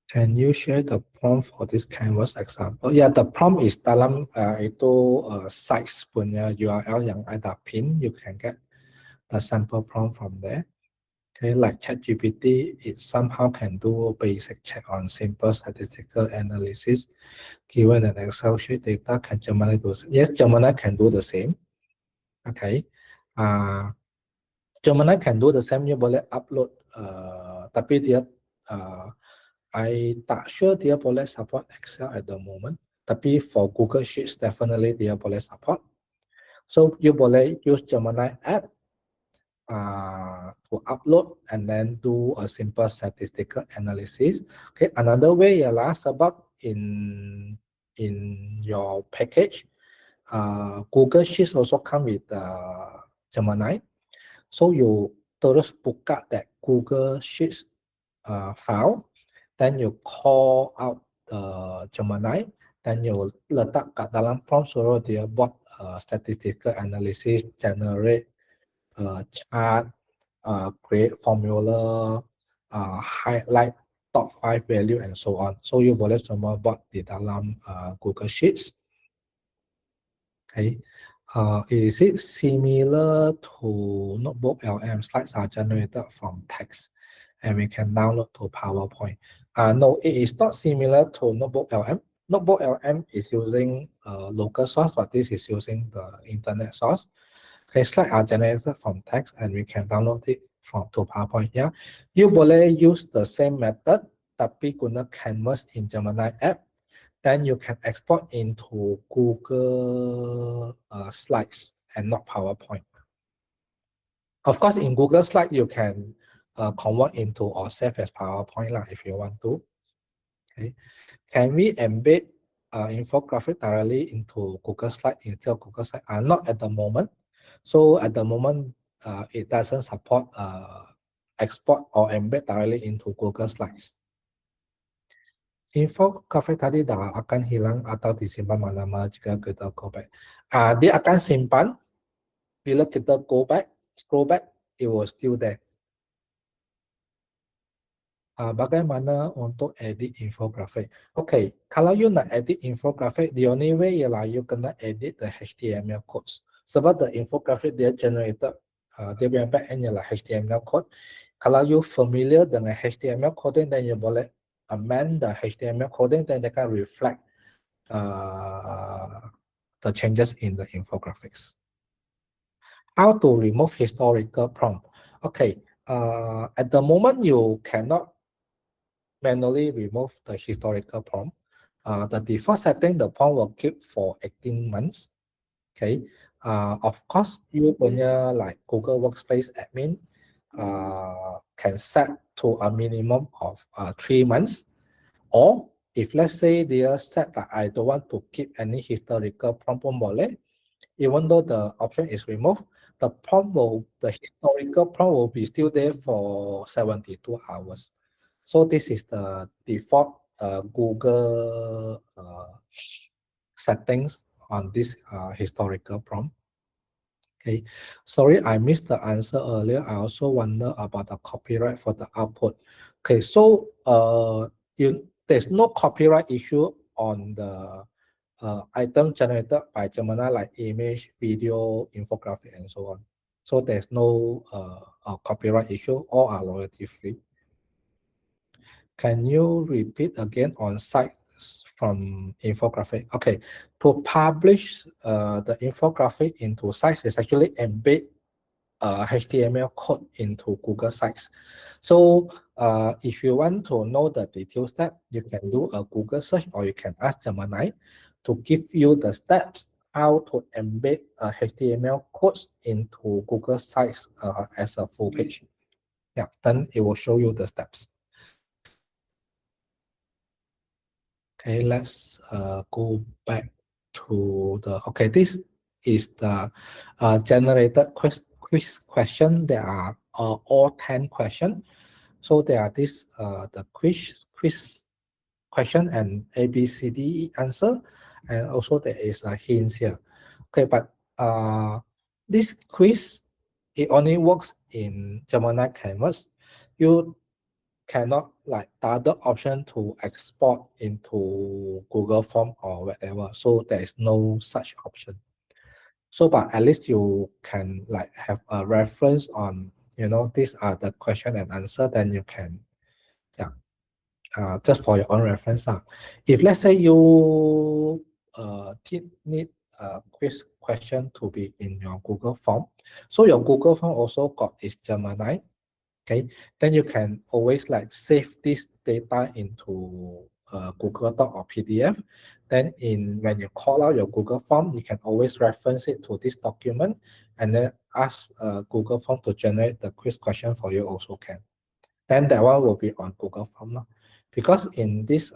[SPEAKER 3] Can you share the prompt for this canvas example? Yeah, the prompt is dalam itu sites punya URL yang ada pin. You can get the sample prompt from there. Okay, like ChatGPT, it somehow can do basic check on simple statistical analysis. Given an Excel sheet data, can Gemini do? Yes, Gemini can do the same. Okay, Gemini can do the same. You boleh upload, tapi dia I tak sure dia boleh support Excel at the moment. Tapi for Google Sheets, definitely dia boleh support. So you boleh use Gemini app to upload and then do a simple statistical analysis. Okay, another way ialah sebab in your package, Google Sheets also come with Gemini. So you terus buka that Google Sheets file, then you call out Gemini, then you letak kat dalam prompt suruh dia buat statistical analysis, generate chart, create formula, highlight top 5 value and so on. So you boleh semua buat di dalam Google Sheets. Okay. Is it similar to Notebook LM? Slides are generated from text and we can download to PowerPoint. No, it is not similar to Notebook LM. Notebook LM is using local source, but this is using the internet source. Okay, slides are generated from text and we can download it to PowerPoint. Yeah, you boleh use the same method, tapi guna Canvas in Gemini app. Then you can export into Google Slides and not PowerPoint. Of course, in Google Slides, you can convert into or save as PowerPoint if you want to. Okay. Can we embed infographic directly into Google Slides instead of Google Slides? Not at the moment. So at the moment, it doesn't support export or embed directly into Google Slides. Infographic tadi dah akan hilang atau disimpan mana-mana jika kita go back. Dia akan simpan bila kita go back, scroll back, it was still there. Bagaimana untuk edit infographic? Okay, kalau you nak edit infographic, the only way ialah you kena edit the HTML codes. Sebab the infographic dia generated, dia punya backend ialah HTML code. Kalau you familiar dengan HTML coding, then you boleh amend the HTML coding, then they can reflect the changes in the infographics. how to remove historical prompt. Okay, at the moment you cannot manually remove the historical prompt. The default setting, the prompt will keep for 18 months. Okay, of course, you punya like Google Workspace admin can set to a minimum of 3 months. Or if let's say they are set that I don't want to keep any historical prompt pun boleh, even though the option is removed, the historical prompt will be still there for 72 hours. So this is the default Google settings on this historical prompt. Okay, sorry, I missed the answer earlier. I also wonder about the copyright for the output. Okay, so there's no copyright issue on the item generated by Gemini, like image, video, infographic, and so on. So there's no copyright issue. All are royalty free. Can you repeat again on sites from infographic? Okay, to publish the infographic into sites is actually embed HTML code into Google Sites. So if you want to know the detailed step, you can do a Google search or you can ask Gemini to give you the steps how to embed HTML codes into Google Sites as a full page. Yeah, then it will show you the steps. Okay, let's go back to the, okay, this is the generated quiz question. There are all 10 questions. So there are this, the quiz question and A, B, C, D, E answer. And also there is a hint here. Okay, but this quiz, it only works in Gemini Canvas. You cannot like the other option to export into Google Form or whatever. So there is no such option. So, but at least you can like have a reference on, you know, these are the question and answer, then you can, yeah, just for your own reference. If let's say you need a quiz question to be in your Google Form, so your Google Form also got its Gemini. Okay, then you can always like save this data into Google Doc or PDF. Then when you call out your Google Form, you can always reference it to this document and then ask Google Form to generate the quiz question for you also can. Then that one will be on Google Form. Because in this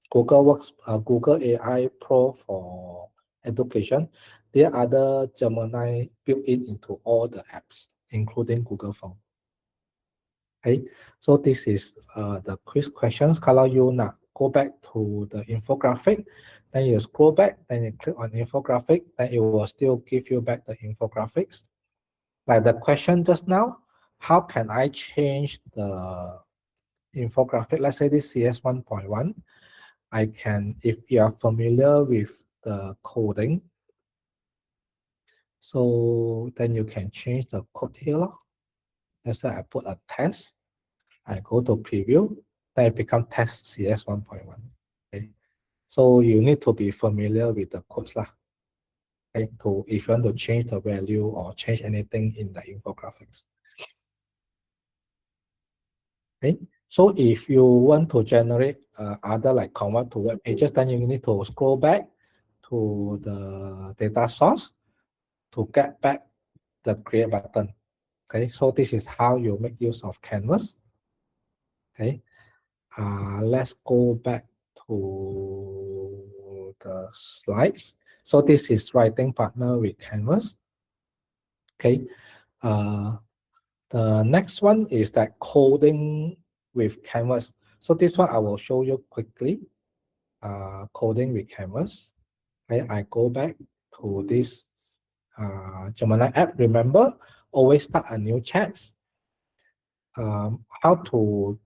[SPEAKER 3] Google AI Pro for education, there are other Gemini built into all the apps, including Google Form. Okay, so this is the quiz questions. Kalau you nak go back to the infographic, then you scroll back, then you click on infographic, then it will still give you back the infographics. Like the question just now, how can I change the infographic? Let's say this CS 1.1. I can, if you are familiar with the coding, so then you can change the code here. Let's say I put a test. I go to preview, then it becomes test CS 1.1. Okay. So you need to be familiar with the codes lah. Okay, if you want to change the value or change anything in the infographics. Okay. So if you want to generate other like convert to web pages, then you need to scroll back to the data source to get back the create button. Okay, so this is how you make use of Canvas. Okay, let's go back to the slides. So this is writing partner with Canvas. Okay, the next one is that coding with Canvas. So this one I will show you quickly. Coding with Canvas. Okay, I go back to this Gemini app. Remember, always start a new chat. How to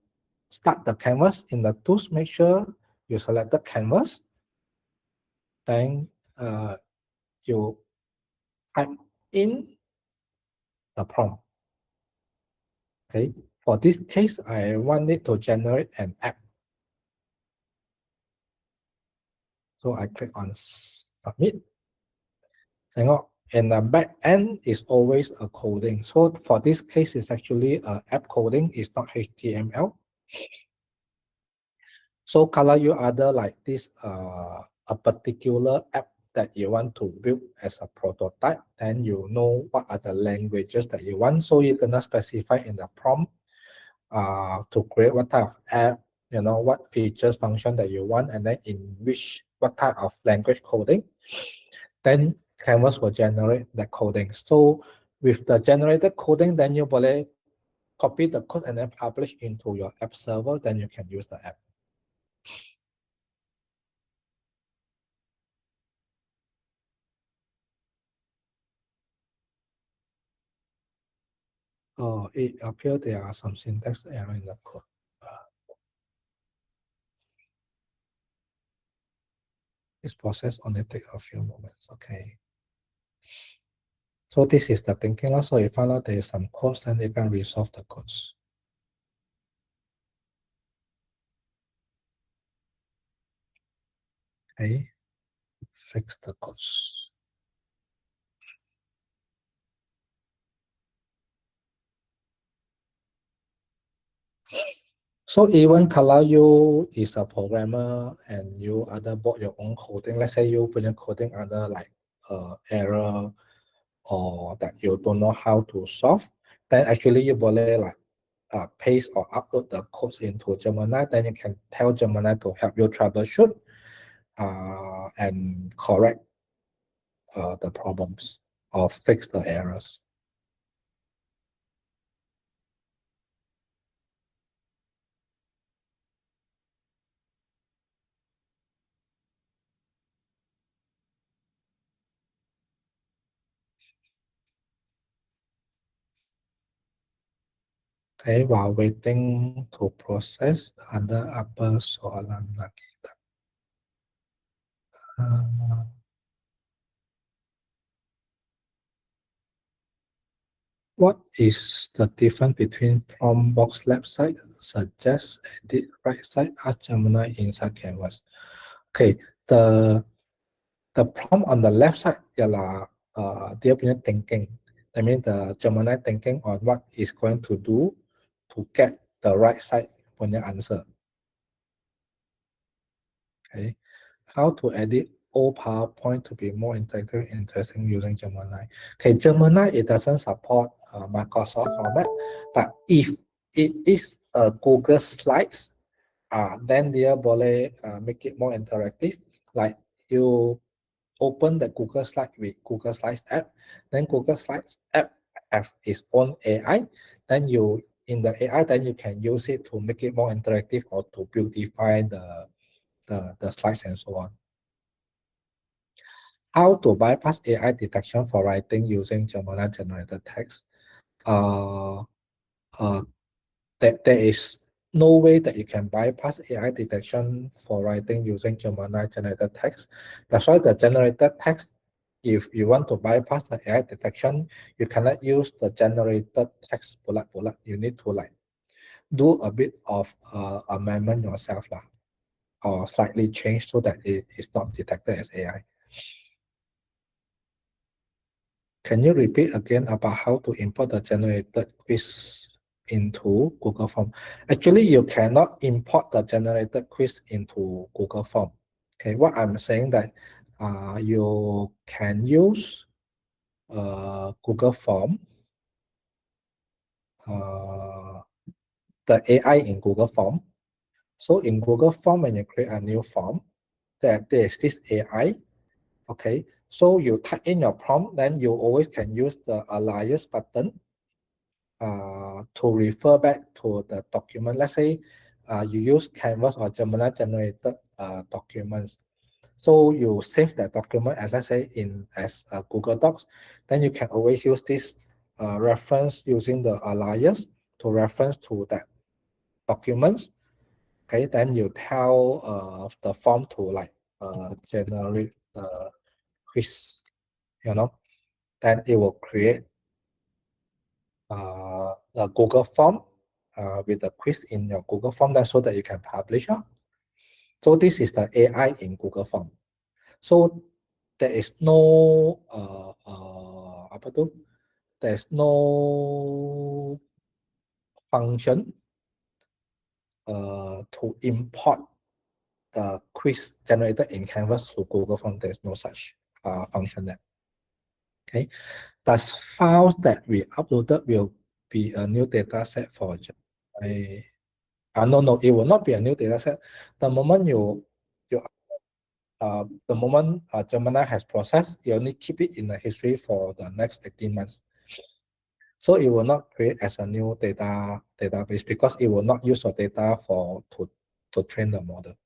[SPEAKER 3] start the canvas in the tools, make sure you select the canvas. Then you type in the prompt. Okay, for this case, I want it to generate an app. So I click on submit. Tengok, And the back end is always a coding. So for this case, it's actually app coding, it's not HTML. So kalau you ada like this a particular app that you want to build as a prototype, then you know what are the languages that you want. So you're gonna specify in the prompt to create what type of app, you know, what features, function that you want, and then in which what type of language coding. Then Canvas will generate the coding. So with the generated coding, then you boleh copy the code and then publish into your app server. Then you can use the app. Oh, it appears there are some syntax error in the code. This process only take a few moments. Okay. So this is the thinking also. You find out there is some codes, then you can resolve the codes. Okay. Fix the codes. So even kalau you is a programmer and you other bought your own coding, let's say you punya coding other like error or that you don't know how to solve, then actually you boleh like paste or upload the codes into Gemini. Then you can tell Gemini to help you troubleshoot and correct the problems or fix the errors. Okay, while waiting to process, ada apa soalan lagi? What is the difference between prompt box left side, suggest, edit right side, ask Gemini inside Canvas? Okay, the prompt on the left side ialah dia punya thinking. I mean the Gemini thinking on what is going to do to get the right side punya answer. Okay, how to edit old PowerPoint to be more interactive and interesting using Gemini. Okay, Gemini, it doesn't support Microsoft format, but if it is a Google Slides, then dia boleh make it more interactive. Like you open the Google Slide with Google Slides app, then Google Slides app have its own AI, then you in the AI, then you can use it to make it more interactive or to beautify the slides and so on. How to bypass AI detection for writing using Gemini generated text? There is no way that you can bypass AI detection for writing using Gemini generated text. That's why the generated text, if you want to bypass the AI detection, you cannot use the generated text bulat-bulat. You need to like do a bit of amendment yourself lah, or slightly change so that it is not detected as AI. Can you repeat again about how to import the generated quiz into Google Form? Actually, you cannot import the generated quiz into Google Form. Okay, what I'm saying that you can use Google Form, the AI in Google Form. So in Google Form, when you create a new form, there is this AI. Okay, so you type in your prompt, then you always can use the alias button to refer back to the document. Let's say you use Canvas or Gemini generated documents. So you save that document, as I say, as Google Docs. Then you can always use this reference using the alias to reference to that documents. Okay, then you tell the form to like generate the quiz, you know, then it will create a Google form with a quiz in your Google form then so that you can publish. So this is the AI in Google Form. So there is no apa tu? There's no function to import the quiz generated in Canvas to Google Form. There's no such function there. Okay, the files that we uploaded will be a new data set for Gemini. No, it will not be a new data set. The moment the moment Gemini has processed, you only keep it in the history for the next 18 months. So it will not create as a new database because it will not use your data to train the model.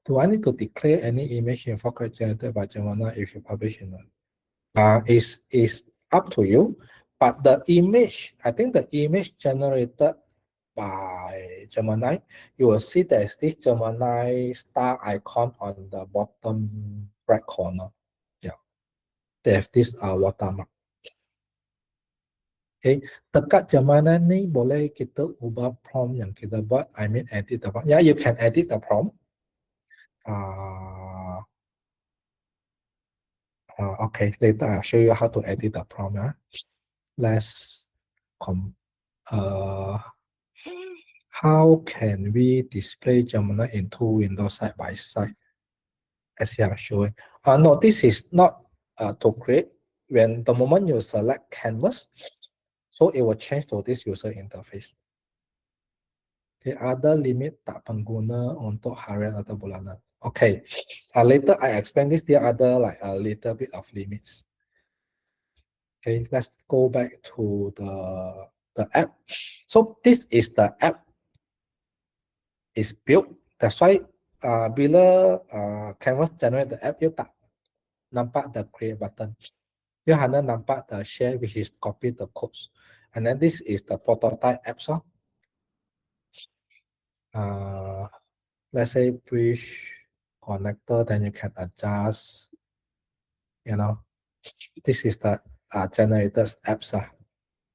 [SPEAKER 3] Do I need to declare any image info generated by Gemini if you publish in a is up to you, but the image, I think the image generated by Gemini, you will see there's this Gemini star icon on the bottom right corner. Yeah, they have this watermark. Okay, dekat Gemini ni boleh kita ubah prompt yang kita buat. I mean edit the prompt. Yeah, you can edit the prompt. Okay, later I'll show you how to edit the prompt. Let's how can we display Gemini in two windows side by side? As you are showing. No, this is not to create. When the moment you select Canvas, so it will change to this user interface. Okay, ada limit tak pengguna untuk harian atau bulanan. Okay, later I explain this. There are other like a little bit of limits. Okay, let's go back to the app. So this is the app is built. That's why bila Canvas generate the app, you tak nampak the create button. You hanya nampak the share, which is copy the codes. And then this is the prototype app. So let's say bridge connector, then you can adjust, you know, this is the generated apps.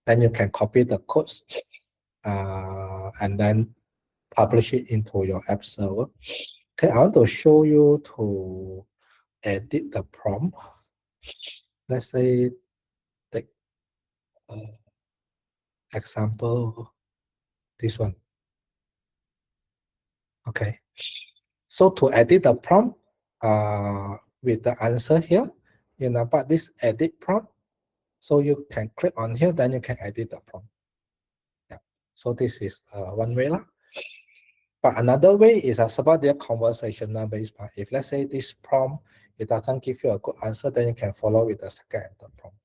[SPEAKER 3] Then you can copy the codes and then publish it into your app server. Okay, I want to show you to edit the prompt. Let's say take example, this one. Okay, so to edit the prompt with the answer here, you nampak this edit prompt. So you can click on here, then you can edit the prompt. Yeah. So this is one way lah. But another way is about their conversational based part. If let's say this prompt, it doesn't give you a good answer, then you can follow with the second and third prompt.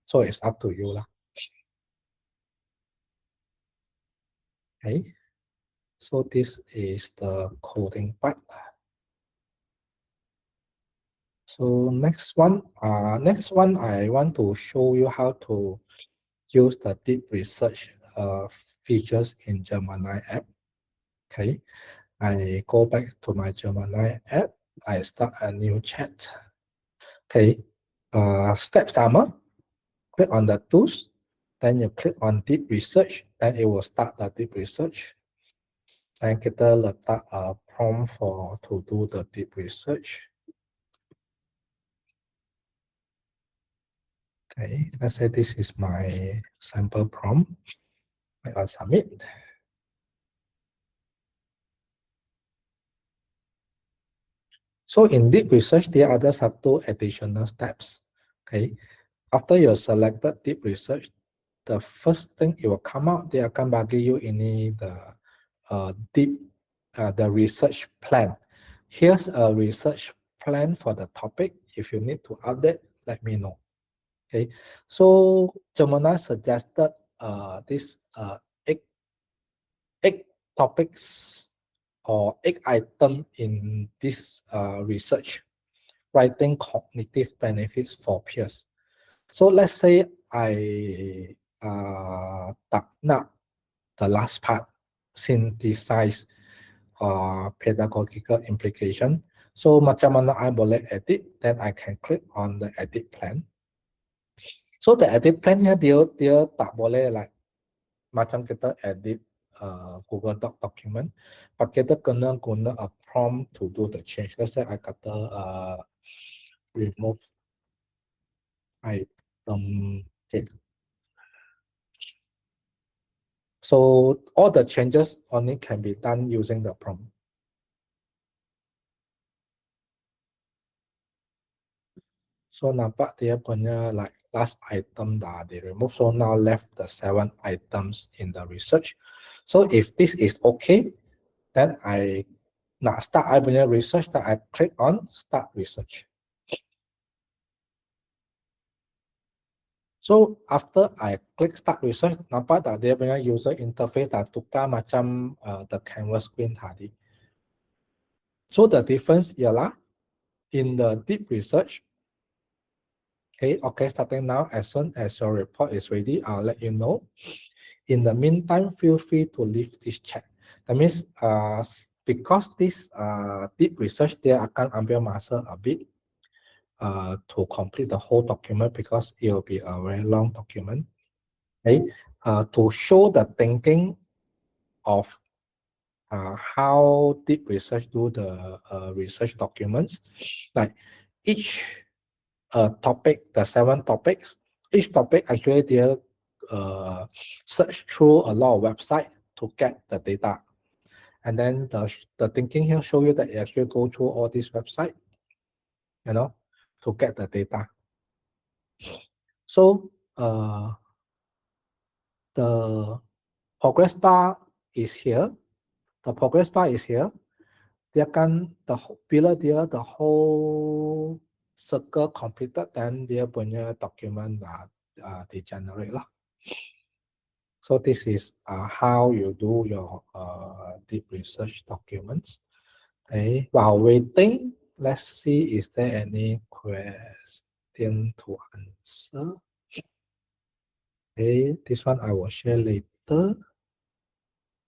[SPEAKER 3] So it's up to you lah. Okay. So this is the coding part. So next one I want to show you how to use the deep research features in Gemini app. Okay, I go back to my Gemini app. I start a new chat. Okay, step sama. Click on the tools, then you click on deep research, then it will start the deep research. Then kita letak a prompt to do the deep research. Okay, let's say this is my sample prompt. I will submit. So in deep research, there are satu additional steps. Okay, after you selected deep research, the first thing it will come out, they akan bagi you ini the research plan. Here's a research plan for the topic. If you need to update, let me know. Okay, so Gemini suggested this 8 topics or 8 items in this research, writing cognitive benefits for peers. So let's say I tak nak the last part, synthesize pedagogical implication. So macam mana I boleh edit, then I can click on the edit plan. So the edit plan here dia tak boleh like macam kita edit Google Doc document, but kita kena guna a prompt to do the change. Let's say I kata remove item. Okay. So all the changes only can be done using the prompt. So nampak dia punya like last item dah they remove. So now left the 7 items in the research. So if this is okay, then I nak start I punya research, then I click on start research. So after I click start research, nampak tak dia punya user interface dah tukar macam the canvas screen tadi. So the difference ialah in the deep research. Okay, starting now, as soon as your report is ready, I'll let you know. In the meantime, feel free to leave this chat. That means because this deep research, dia akan ambil masa a bit to complete the whole document because it will be a very long document. Okay, to show the thinking of how deep research do the research documents, like each topic, the 7 topics, each topic actually they search through a lot of websites to get the data. And then the thinking here show you that you actually go through all these websites, you know, to get the data. So the progress bar is here. The progress bar is here. Dia akan bila dia the whole circle completed, then dia punya document they generate lah. So this is how you do your deep research documents. Okay, while waiting, let's see is there any question to answer. Okay, this one I will share later.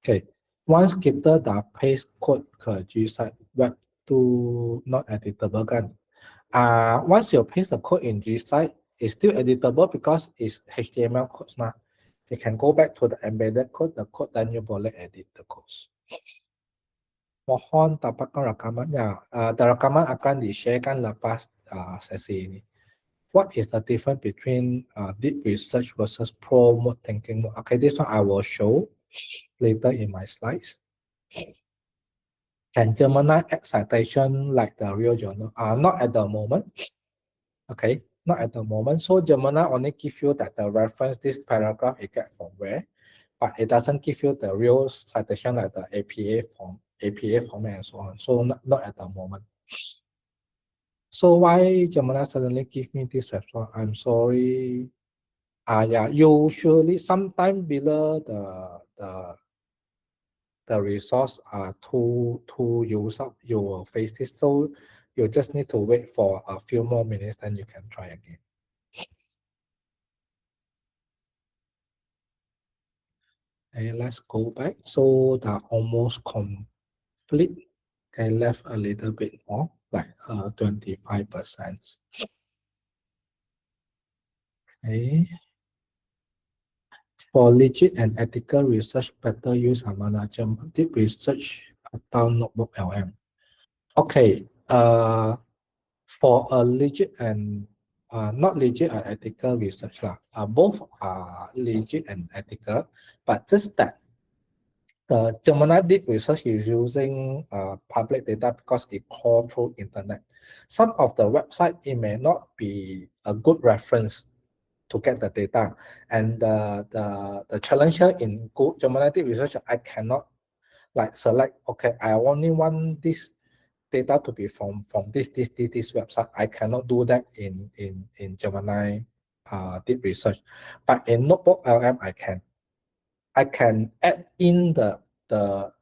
[SPEAKER 3] Okay, once kita dah paste code ke G-Site web to not editable kan? Once you paste the code in G-Site, it's still editable because it's HTML code mah. You can go back to the embedded code, then you boleh edit the codes. Mohon dapatkan rakamannya. The rakaman akan di-sharekan lepas sesi ini. What is the difference between deep research versus pro mode thinking mode? Okay, this one I will show later in my slides. Can Gemini add citation like the real journal? Not at the moment. Okay, not at the moment. So Gemini only give you that the reference, this paragraph it get from where, but it doesn't give you the real citation like the APA format and so on. So not at the moment. So why Gemini suddenly give me this response? I'm sorry. Yeah, usually sometime below the resource are too used up, you will face this. So you just need to wait for a few more minutes, then you can try again. Okay, let's go back. So they're almost complete. Okay, left a little bit more, like 25%. Okay. For legit and ethical research, better use Amana Deep Research atau Notebook LM. Okay, for a legit and not legit or ethical research, both are legit and ethical, but just that the Gemini Deep Research is using public data because it crawls through internet. Some of the website, it may not be a good reference to get the data. And the challenge here in Gemini Deep Research, I cannot like select, okay, I only want this data to be from this website. I cannot do that in Gemini Deep Research. But in Notebook LM, I can add in the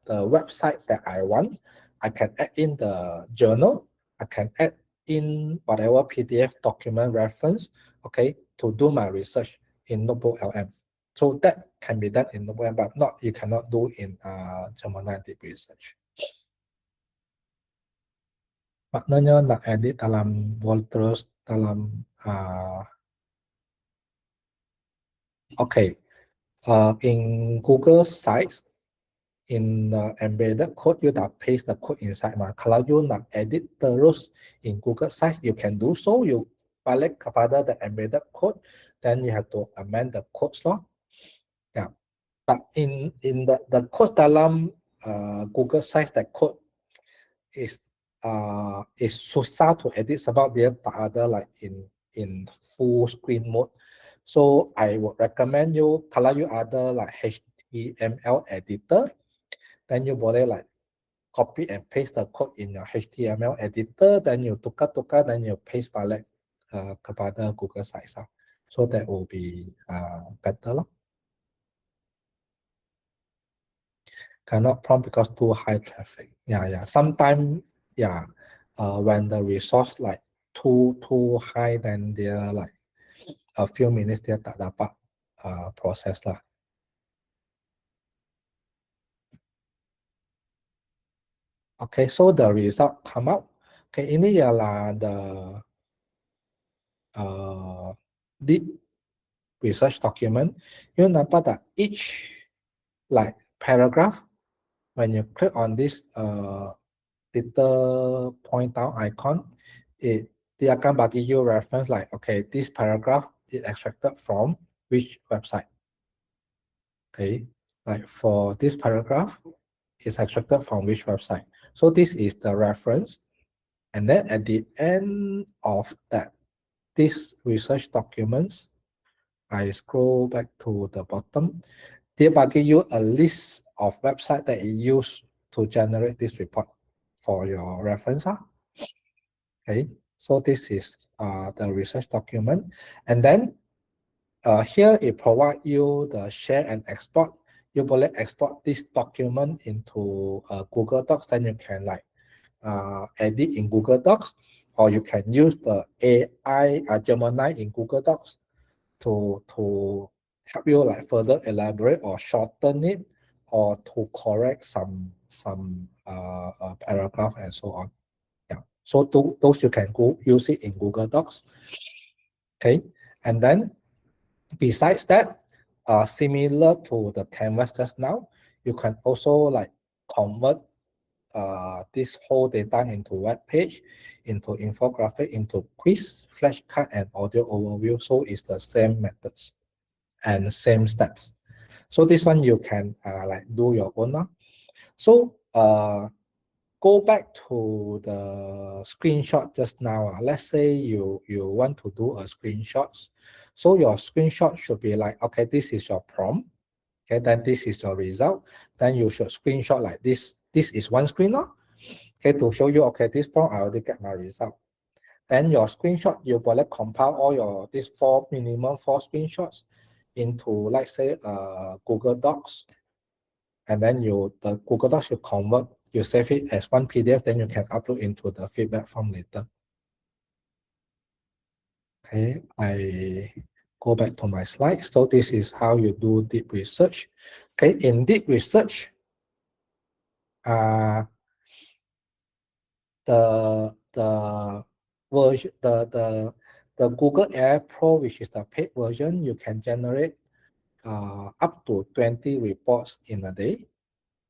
[SPEAKER 3] website that I want. I can add in the journal. I can add in whatever PDF document reference, okay, to do my research in Notebook LM. So that can be done in Notebook LM, but you cannot do in Gemini Deep Research. Maknanya nak edit dalam Walters dalam okay, in Google Sites, in the embedded code, you dah paste the code inside mah. Kalau you nak edit terus in Google Sites, you can do so. You balik kepada the embedded code, then you have to amend the codes lor. Yeah. But in the code dalam Google Sites, that code is susah to edit sebab dia tak ada like in full screen mode. So I would recommend you kalau you ada like HTML editor, then you boleh like copy and paste the code in your HTML editor, then you tukar-tukar, then you paste balik kepada Google Sites. So that will be better lah. Cannot prompt because too high traffic. Yeah. Sometimes, when the resource like too high, then they're like a few minutes dia tak dapat process lah. Okay, so the result come out. Okay, ini ialah deep research document. You nampak tak each like paragraph, when you click on this little point down icon, dia akan bagi you reference like, okay, this paragraph is extracted from which website. Okay, like for this paragraph, is extracted from which website. So this is the reference. And then at the end of this research documents, I scroll back to the bottom. Dia bagi you a list of websites that it used to generate this report for your reference. Okay, so this is the research document. And then here it provides you the share and export. You boleh export this document into Google Docs, then you can like edit in Google Docs, or you can use the AI Gemini in Google Docs to help you like further elaborate or shorten it, or to correct some paragraph and so on. Yeah, so those you can go use it in Google Docs. Okay, and then besides that, similar to the canvas just now, you can also like convert this whole data into web page, into infographic, into quiz, flashcard, and audio overview. So it's the same methods and same steps. So this one you can like do your own. So go back to the screenshot just now. Let's say you want to do a screenshot. So your screenshot should be like, okay, this is your prompt. Okay, then this is your result. Then you should screenshot like this. This is one screen. Okay, to show you, okay, this prompt, I already get my result. Then your screenshot, you will compile all these minimum four screenshots into, let's say, Google Docs. And then the Google Docs you convert, you save it as one PDF, then you can upload into the feedback form later. Okay, I go back to my slide. So this is how you do deep research. Okay, in deep research, the version, the Google AI Pro, which is the paid version, you can generate up to 20 reports in a day.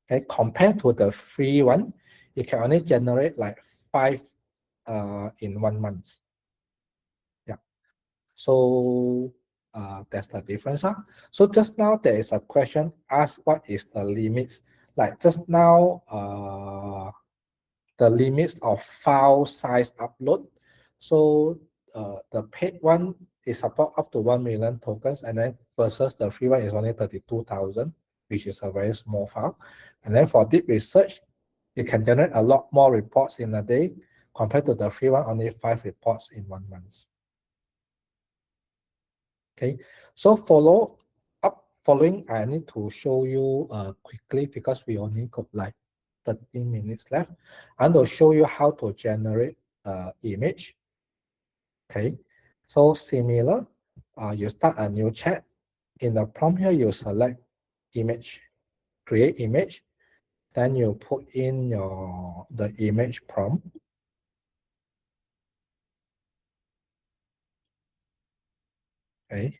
[SPEAKER 3] Okay, compared to the free one, you can only generate like 5 in 1 month. Yeah. So that's the difference. So just now there is a question asked, what is the limits? Like just now, the limits of file size upload. So the paid one is support up to 1 million tokens, and then versus the free one is only 32,000, which is a very small file. And then for deep research, you can generate a lot more reports in a day compared to the free one, only 5 reports in 1 month. Okay, so following, I need to show you quickly because we only got like 13 minutes left. I'm going to show you how to generate image. Okay, so similar, you start a new chat. In the prompt here, you select image, create image. Then you put in the image prompt. Okay,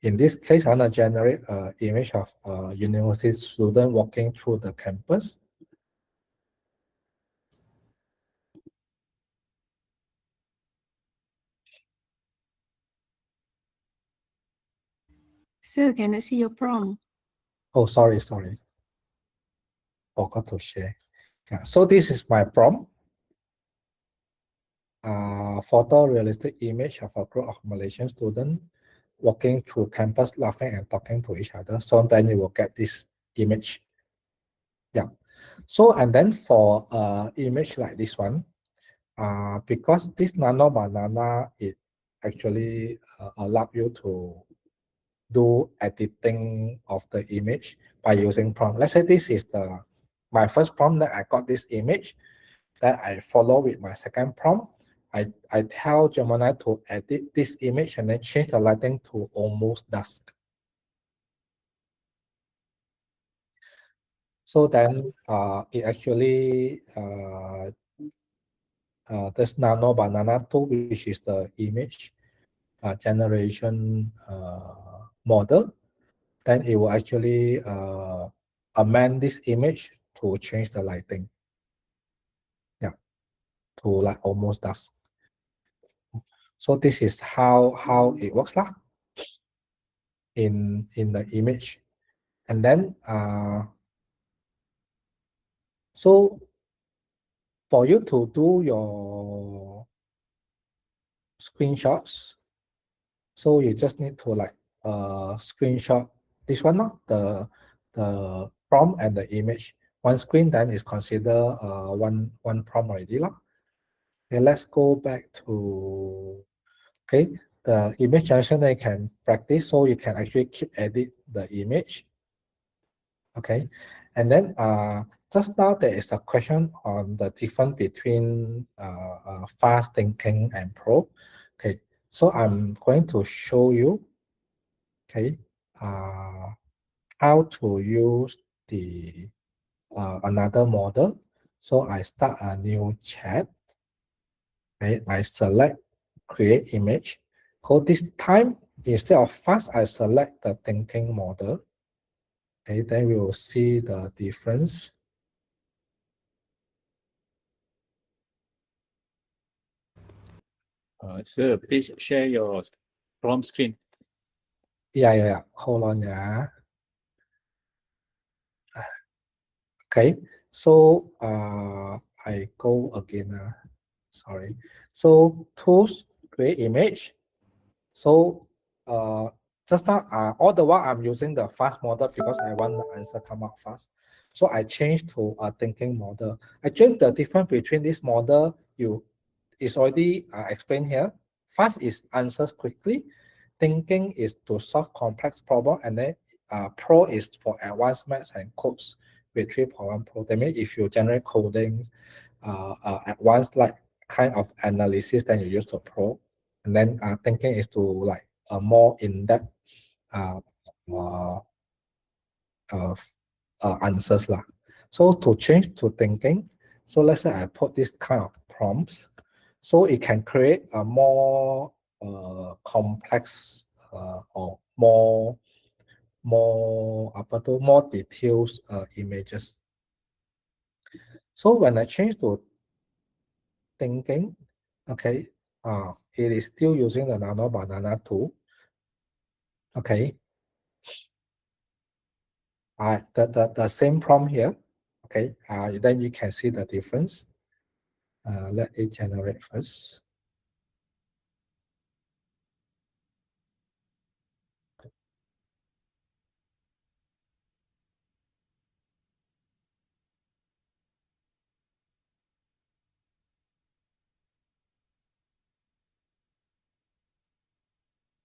[SPEAKER 3] In this case, I'm going to generate an image of a university student walking through the campus.
[SPEAKER 4] Sir, can I see your prompt?
[SPEAKER 3] Oh, sorry. Forgot to share. Yeah, so this is my prompt. Photorealistic image of a group of Malaysian students walking through campus, laughing and talking to each other. So then you will get this image. Yeah. So and then for image like this one, because this nano banana, it actually allow you to do editing of the image by using prompt. Let's say this is my first prompt that I got this image, that I follow with my second prompt. I tell Gemini to edit this image and then change the lighting to almost dusk. So then it actually this nano banana tool, which is the image generation model, then it will actually amend this image to change the lighting. Yeah, to like almost dusk. So this is how it works lah in the image. And then so for you to do your screenshots, so you just need to like screenshot this one, the prompt and the image. One screen then is considered one prompt already lah. Okay, let's go back to the image generation that you can practice, so you can actually keep edit the image. Okay, and then just now there is a question on the difference between fast thinking and pro. Okay, so I'm going to show you how to use the another model. So I start a new chat. Okay, I select create image. So this time, instead of fast, I select the thinking model. Okay, then we will see the difference.
[SPEAKER 5] Sir, please share your prompt screen.
[SPEAKER 3] Yeah. Hold on, yeah. Okay, so I go again. Sorry. So tools, create image. So just now, all the while I'm using the fast model because I want the answer come out fast. So I changed to a thinking model. Actually, the difference between this model is already explained here. Fast is answers quickly. Thinking is to solve complex problem, and then Pro is for advanced maths and codes with 3.1 Pro. That means if you generate coding, advanced like kind of analysis, then you use the Pro. And then thinking is to like more in-depth answers lah. So to change to thinking, so let's say I put this kind of prompts, so it can create a more complex or more details images. So when I change to thinking, okay, it is still using the nano banana tool. Okay, the same prompt here. Okay, then you can see the difference. Let it generate first.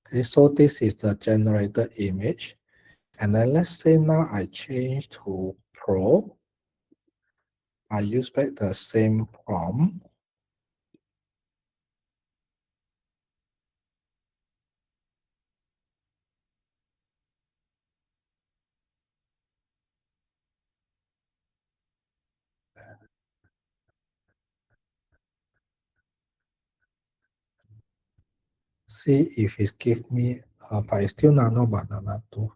[SPEAKER 3] Okay, so this is the generated image. And then let's say now I change to Pro. I use back the same prompt. See if it gives me but it's still Nano Banana 2.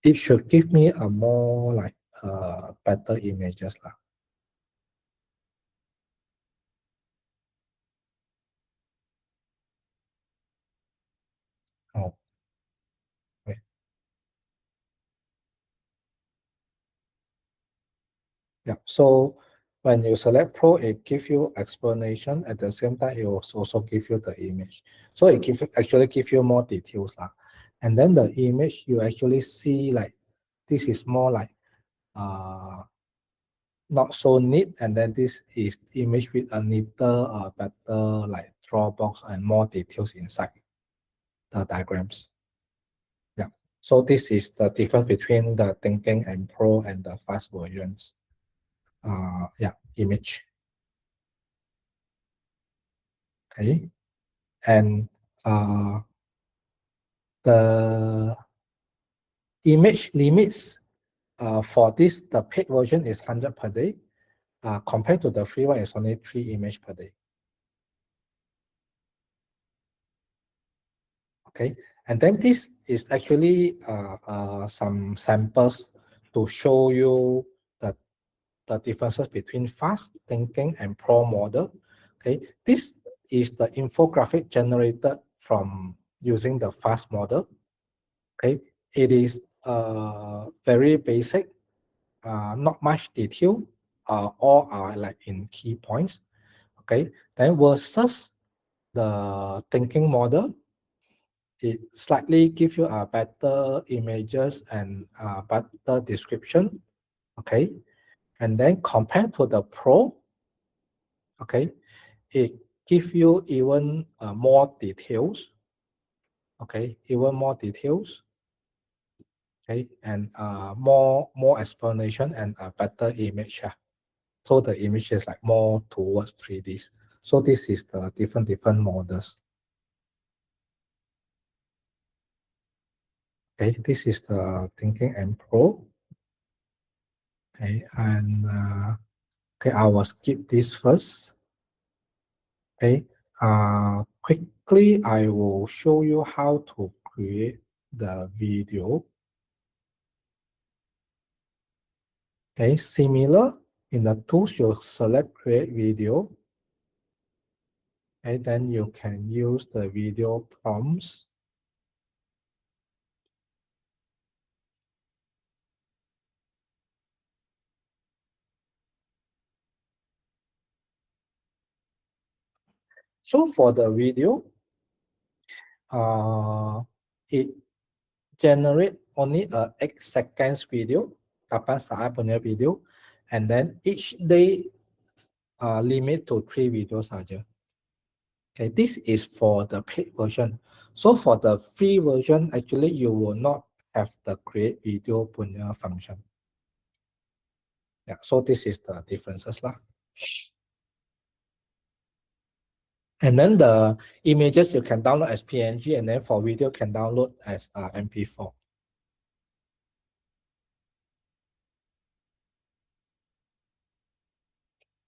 [SPEAKER 3] It should give me a more like better images lah. Oh, wait. Yeah, so when you select Pro, it gives you explanation. At the same time, it will also give you the image. So it actually give you more details lah. And then the image, you actually see like, this is more like not so neat, and then this is image with a neater, better like draw box and more details inside the diagrams. Yeah, so this is the difference between the Thinking and Pro and the fast versions. Yeah, image. Okay, and the image limits for this, the paid version is 100 per day. Compared to the free one, it's only 3 images per day. Okay, and then this is actually some samples to show you the differences between fast, thinking, and pro model. Okay, this is the infographic generated from using the fast model. Okay, it is very basic, not much detail, all are like in key points. Okay, then versus the thinking model, it slightly gives you a better images and better description. Okay, and then compared to the Pro, okay, it gives you even more details. Okay, even more details. Okay, and more explanation and a better image. So the image is like more towards 3Ds. So this is the different models. Okay, this is the Thinking and Pro. Okay, and okay, I will skip this first. Okay, quickly I will show you how to create the video. Okay, similar in the tools, you select create video. Okay, then you can use the video prompts. So for the video, it generate only a 8 seconds video, kapan saya punya video, and then each day limit to 3 videos saja. Okay, this is for the paid version. So for the free version, actually you will not have the create video punya function. Yeah, so this is the differences lah. And then the images you can download as PNG, and then for video can download as MP4.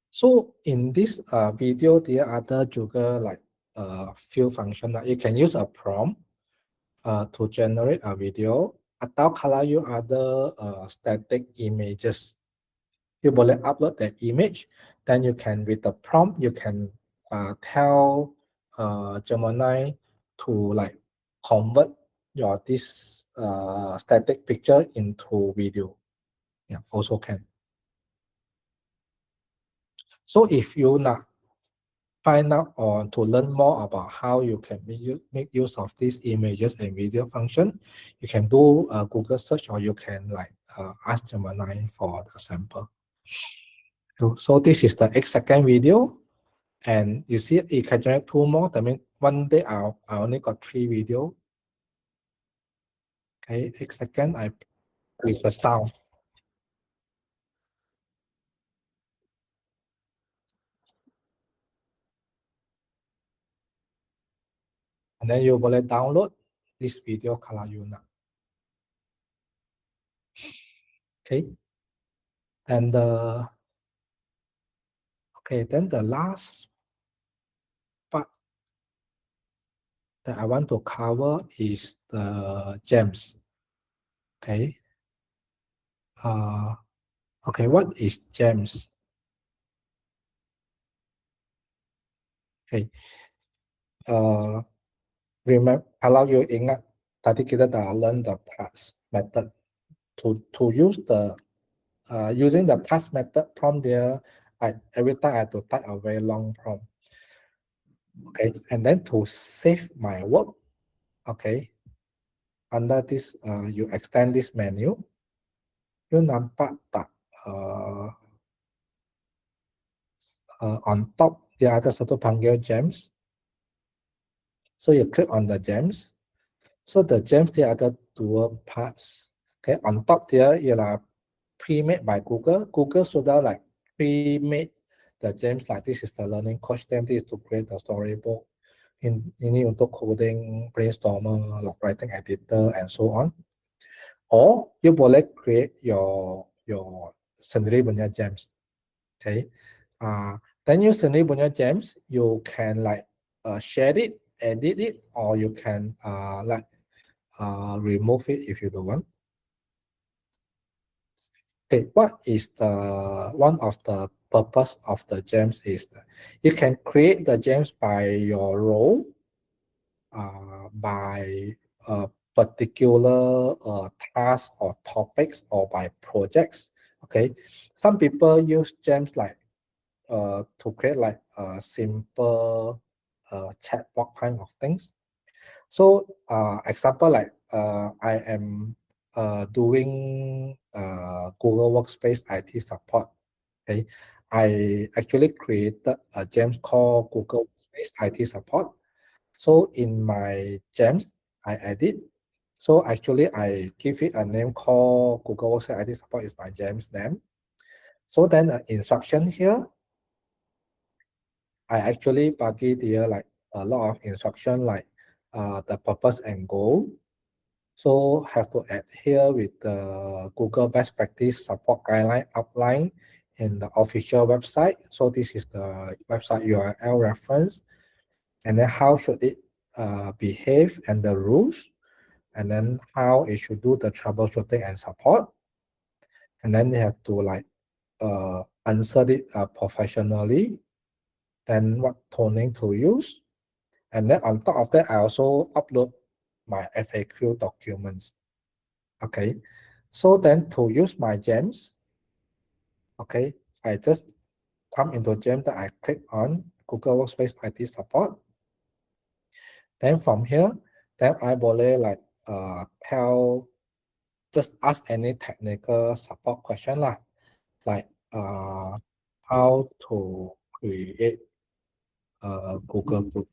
[SPEAKER 3] So in this video, there are other juga like few function that you can use a prompt to generate a video, atau kalau you ada static images, you boleh upload that image, then you can with the prompt you can tell Gemini to like convert your this static picture into video. Yeah, also can. So if you not find out or to learn more about how you can make use of these images and video function, you can do a Google search, or you can like ask Gemini for the sample. So this is the 8-second video, and you see it can generate 2 more. That means one day I only got 3 video. Okay, 8 seconds I with the sound. And then you boleh download this video kalau you nak. Okay, and okay, then the last part that I want to cover is the gems. Okay. Okay, what is gems? Okay. Remember, kalau you ingat tadi kita dah learn the plus method to use the using the plus method prompt there. Every time I have to type a very long prompt. Okay, and then to save my work. Okay, under this you extend this menu. You nampak tak on top dia ada satu panggil gems. So you click on the gems. So the gems dia ada dua parts. Okay, on top dia ialah pre-made by Google. Google sudah like pre-made the gems like this is the learning coach, then this is to create the storybook. Ini untuk coding, brainstormer, like writing editor, and so on. Or you boleh create your sendiri punya gems. Okay. Then you sendiri punya gems, you can like share it, edit it, or you can like remove it if you don't want. Okay, what is the one of the purpose of the gems is that you can create the gems by your role, by a particular task or topics, or by projects. Okay, some people use gems like to create like a simple chatbot kind of things. So example like I am doing Google Workspace IT support. Okay, I actually created a gems called Google Workspace IT support. So in my gems, I edit. So actually I give it a name called Google Workspace IT support is my gems name. So then instruction here, I actually bagi there like a lot of instruction like the purpose and goal. So have to adhere with the Google best practice support guideline outline in the official website. So this is the website URL reference. And then how should it behave and the rules. And then how it should do the troubleshooting and support. And then they have to like answer it professionally. Then what toning to use. And then on top of that, I also upload my FAQ documents. Okay, so then to use my gems, okay, I just come into gem that I click on Google Workspace IT support. Then from here, then I boleh like just ask any technical support question lah, like how to create a Google group.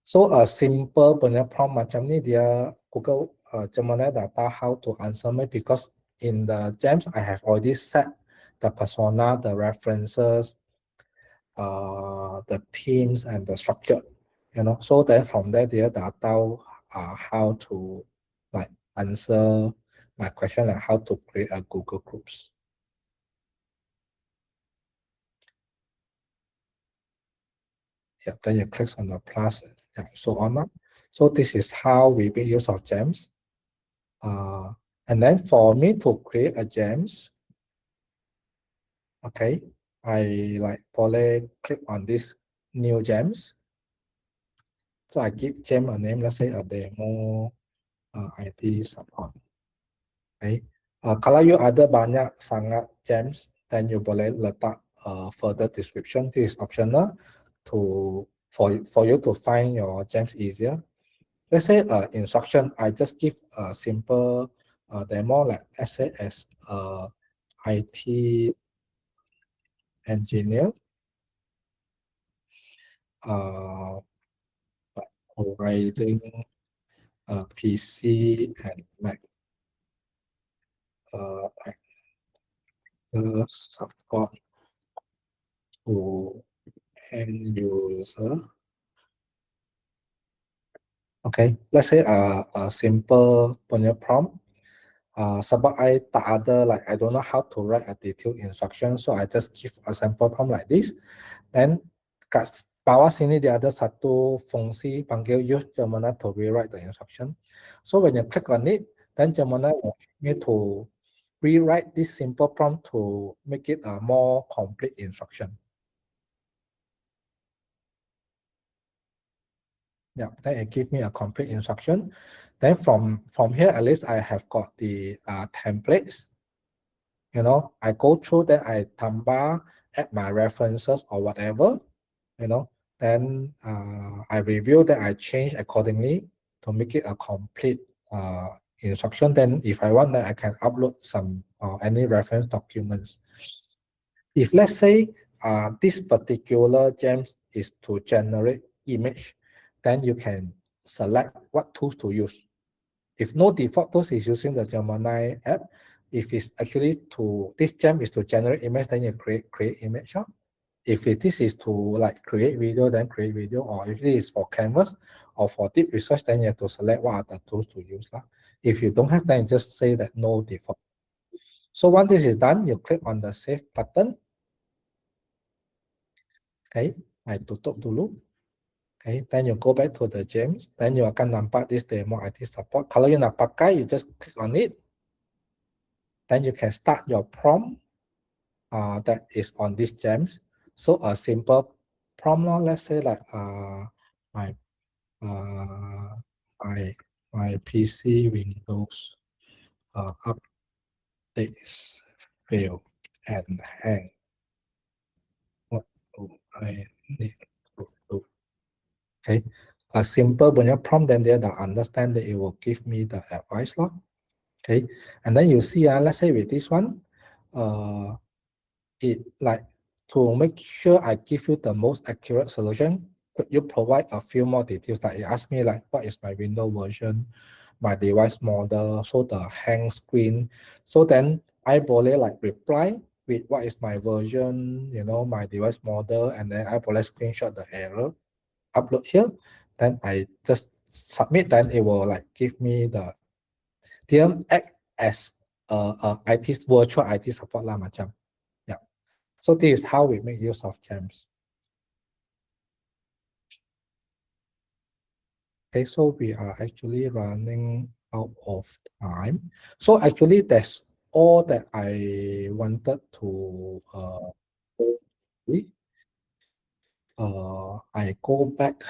[SPEAKER 3] So a simple punya prompt macam ni dia Google Gemini dah tahu how to answer me because in the gems I have already set the persona, the references, the themes and the structure, you know. So then from there dia dah tahu how to like answer my question, like how to create a Google groups. Yeah, then you click on the plus, yeah, so on. So this is how we make use of gems. And then for me to create a gems, okay, I like boleh click on this new gems. So I give gem a name, let's say a demo IT support. Okay. Kalau you ada banyak sangat gems, then you boleh letak further description. This is optional for you to find your gems easier. Let's say instruction, I just give a simple demo like let's say as IT engineer, like providing PC and Mac support to end user. Okay, let's say a simple punya prompt. Sebab I tak ada like I don't know how to write a detailed instruction, so I just give a sample prompt like this. Then kat bawah sini dia ada satu fungsi panggil use Gemini to rewrite the instruction. So when you click on it, then Gemini will ask me to rewrite this simple prompt to make it a more complete instruction. Yeah, then it gives me a complete instruction. Then from here, at least I have got the templates. You know, I go through, then I thumbbar, add my references or whatever, you know, then I review, then I change accordingly to make it a complete instruction. Then if I want, then I can upload some any reference documents. If let's say this particular gems is to generate image, then you can select what tools to use. If no default tools is using the Gemini app, if it's actually to, this gem is to generate image, then you create image. If this is to like create video, then create video, or if it is for canvas or for deep research, then you have to select what are the tools to use. If you don't have, then you just say that no default. So once this is done, you click on the save button. Okay, I tutup dulu. Okay, then you go back to the gems, then you akan nampak this demo IT support. Kalau you nak pakai, you just click on it. Then you can start your prompt that is on these gems. So a simple prompt, let's say like my PC Windows updates fail and hang. What do I need to do? Okay, a simple punya prompt, then they understand that it will give me the advice lor. Okay, and then you see, let's say with this one, it like to make sure I give you the most accurate solution, could you provide a few more details? Like it asked me like, what is my window version, my device model, so the hang screen. So then I boleh like reply with what is my version, you know, my device model, and then I boleh screenshot the error, upload here. Then I just submit, then it will like give me the, dia act as a IT virtual IT support lah macam. Yeah. So this is how we make use of gems. Okay, so we are actually running out of time. So actually that's all that I wanted to I go back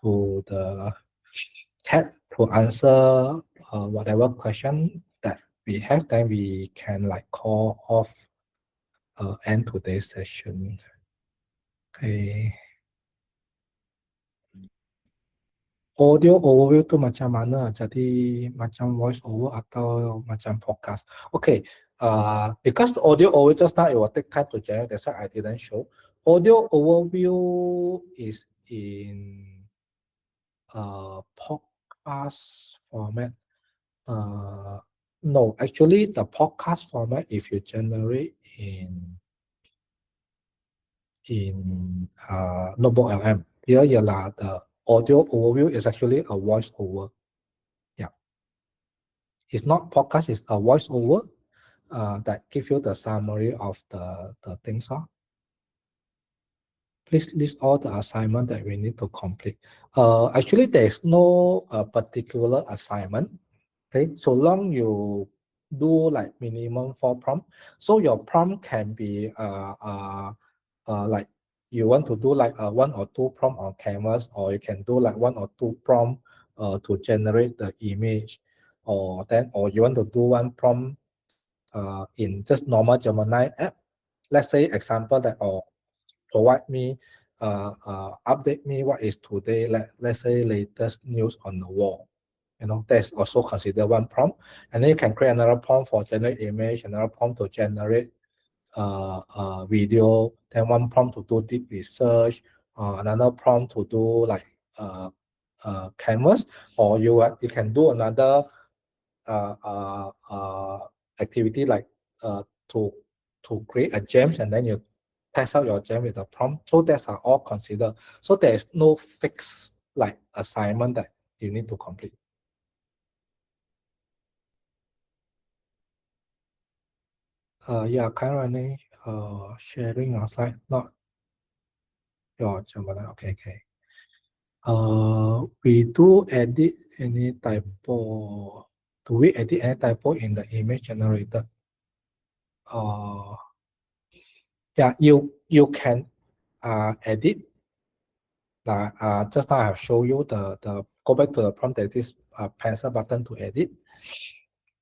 [SPEAKER 3] to the chat to answer whatever question that we have, then we can like call off end today's session. Okay. Audio overview tu macam mana? Jadi macam voice over atau macam podcast? Okay, because the audio overview just now it will take time to generate, that's why I didn't show. Audio overview is in podcast format. No, actually the podcast format, if you generate in Notebook LM, here ialah the audio overview is actually a voice over. Yeah, it's not podcast, it's a voice over that give you the summary of the things. Please list all the assignment that we need to complete. Actually, there is no particular assignment. Okay, so long you do like minimum 4 prompt. So your prompt can be like you want to do like 1 or 2 prompt on canvas, or you can do like 1 or 2 prompt to generate the image, or you want to do 1 prompt in just normal Gemini app. Let's say example that provide me update me what is today, let's say latest news on the wall. You know, that's also considered 1 prompt. And then you can create another prompt for generate image, another prompt to generate video, then 1 prompt to do deep research, another prompt to do like canvas, or you can do another activity like to create a gems, and then you test out your gem with a prompt. So that's are all considered. So there is no fixed like assignment that you need to complete. Yeah, currently sharing your slide, not Your Gemini. Okay. We do edit any typo. Do we edit any typo in the image generated? Yeah, you can edit. Just now I have shown you the go back to the prompt that is pencil button to edit.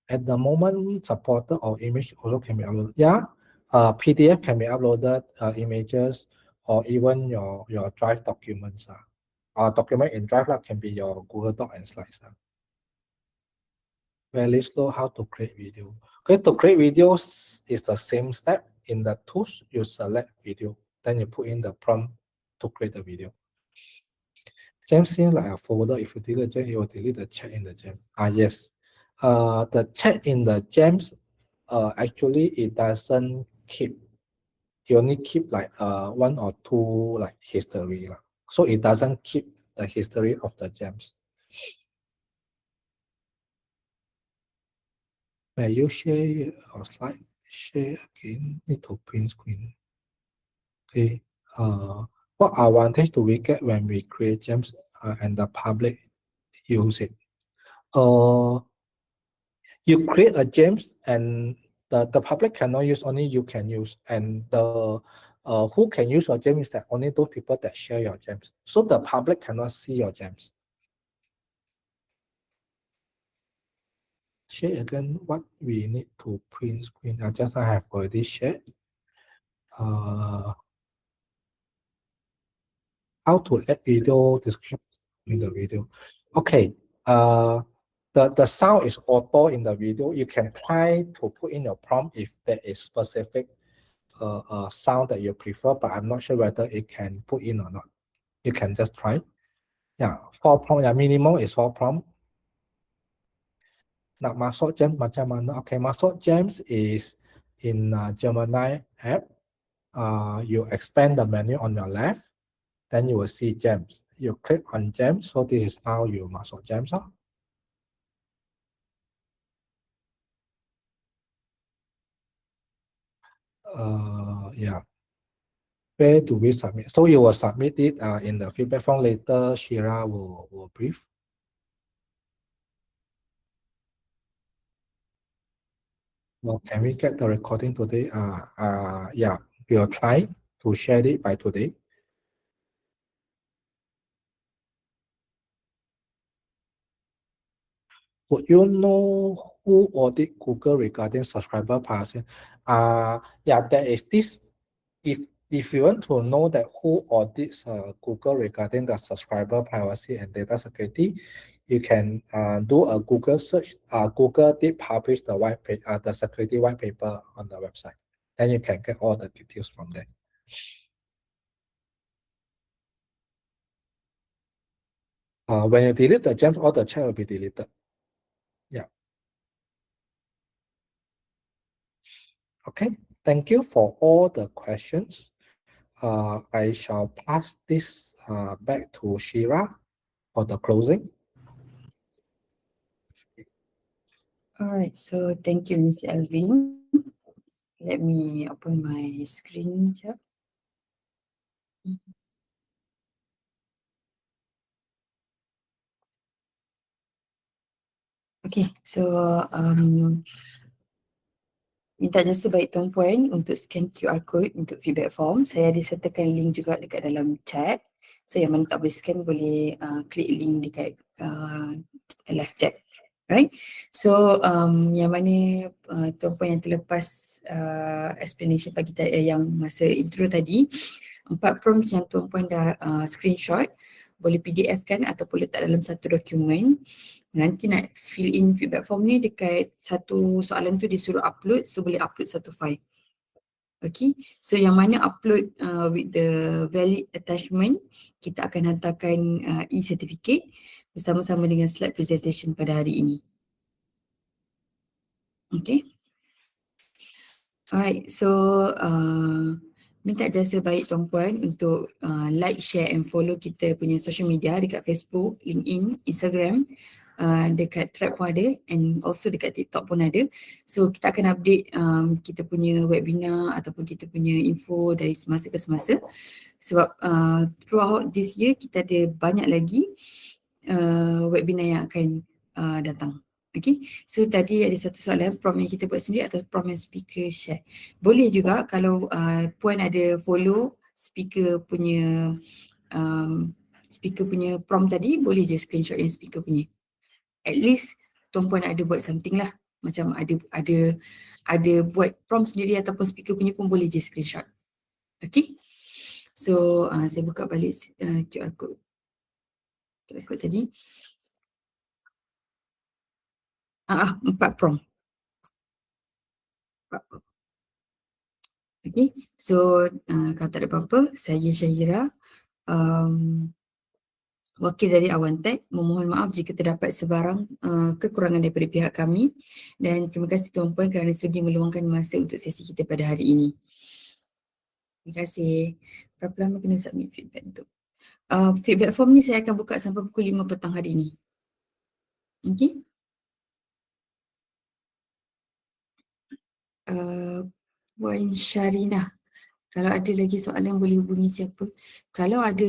[SPEAKER 3] At the moment, supported or image also can be uploaded. Yeah, PDF can be uploaded, images, or even your Drive documents. Document in Drive can be your Google Doc and slides. Very slow how to create video. Okay, to create videos is the same step. In the tools, you select video, then you put in the prompt to create the video. Gems seems like a folder. If you delete a gem, it will delete the chat in the gem. Yes. The chat in the gems, actually it doesn't keep. You only keep like one or two like history. So it doesn't keep the history of the gems. May you share your slide? Share again. Need to print screen. Okay. What advantage do we get when we create gems and the public use it? You create a gems and the public cannot use, only you can use, and the who can use your gem is that only those people that share your gems. So the public cannot see your gems. Share again what we need to print screen. I have already shared. How to add video description in the video. Okay. The sound is auto in the video. You can try to put in your prompt if there is specific sound that you prefer, but I'm not sure whether it can put in or not. You can just try. Yeah, 4 prompt. Yeah, minimum is 4 prompt. Nak masuk gems macam mana? Okay, masuk gems is in Gemini app. You expand the menu on your left, then you will see gems. You click on gems, so this is how you masuk gems. Yeah. Where do we submit? So you will submit it in the feedback form later. Shira will brief. Well, can we get the recording today? Yeah, we'll try to share it by today. Would you know who audit Google regarding subscriber policy? Yeah, there is this. If you want to know that who audits Google regarding the subscriber privacy and data security, you can do a Google search. Google did publish the the security white paper on the website. Then you can get all the details from there. When you delete the gems, all the chat will be deleted. Yeah. Okay. Thank you for all the questions. I shall pass this back to Shira for the closing.
[SPEAKER 2] Alright, so thank you, Ms. Elvin. Let me open my screen. Okay, so minta jasa baik Tuan Puan untuk scan QR code untuk feedback form. Saya ada sertakan link juga dekat dalam chat. So yang mana tak boleh scan boleh klik link dekat left chat. Right? So yang mana Tuan Puan yang terlepas explanation pagi yang masa intro tadi, 4 prompts yang Tuan Puan dah screenshot boleh PDF kan ataupun letak dalam satu dokumen. Nanti nak fill in feedback form ni dekat satu soalan tu disuruh upload, so boleh upload satu file. Okay, so yang mana upload with the valid attachment, kita akan hantarkan e-certificate bersama-sama dengan slide presentation pada hari ini. Okay. Alright, so minta jasa baik Tuan Puan untuk like, share and follow kita punya social media dekat Facebook, LinkedIn, Instagram, dekat Thread pun ada, and also dekat TikTok pun ada. So kita akan update kita punya webinar ataupun kita punya info dari semasa ke semasa, sebab throughout this year kita ada banyak lagi webinar yang akan datang. Okay, so tadi ada satu soalan, prompt yang kita buat sendiri atau prompt yang speaker share. Boleh juga kalau Puan ada follow speaker punya prompt tadi, boleh je screenshot yang speaker punya. At least Tuan Puan ada buat something lah, macam ada buat prompt sendiri ataupun speaker punya pun boleh je screenshot. Okay, so saya buka balik QR code tadi. 4 prompt. Okay, so kalau tak ada apa-apa, saya Syahira, wakil dari Awan Tech, memohon maaf jika terdapat sebarang kekurangan daripada pihak kami, dan terima kasih Tuan Puan kerana sudi meluangkan masa untuk sesi kita pada hari ini. Terima kasih. Berapa lama kena submit feedback tu? Feedback form ni saya akan buka sampai pukul 5 petang hari ini. Okay. Puan Syarina, kalau ada lagi soalan boleh hubungi siapa. Kalau ada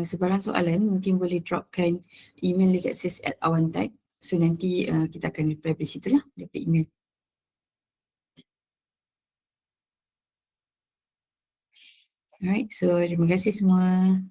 [SPEAKER 2] sebarang soalan mungkin boleh dropkan email dekat sis@awantech. So nanti kita akan reply dari situ lah, daripada email. Alright, so terima kasih semua.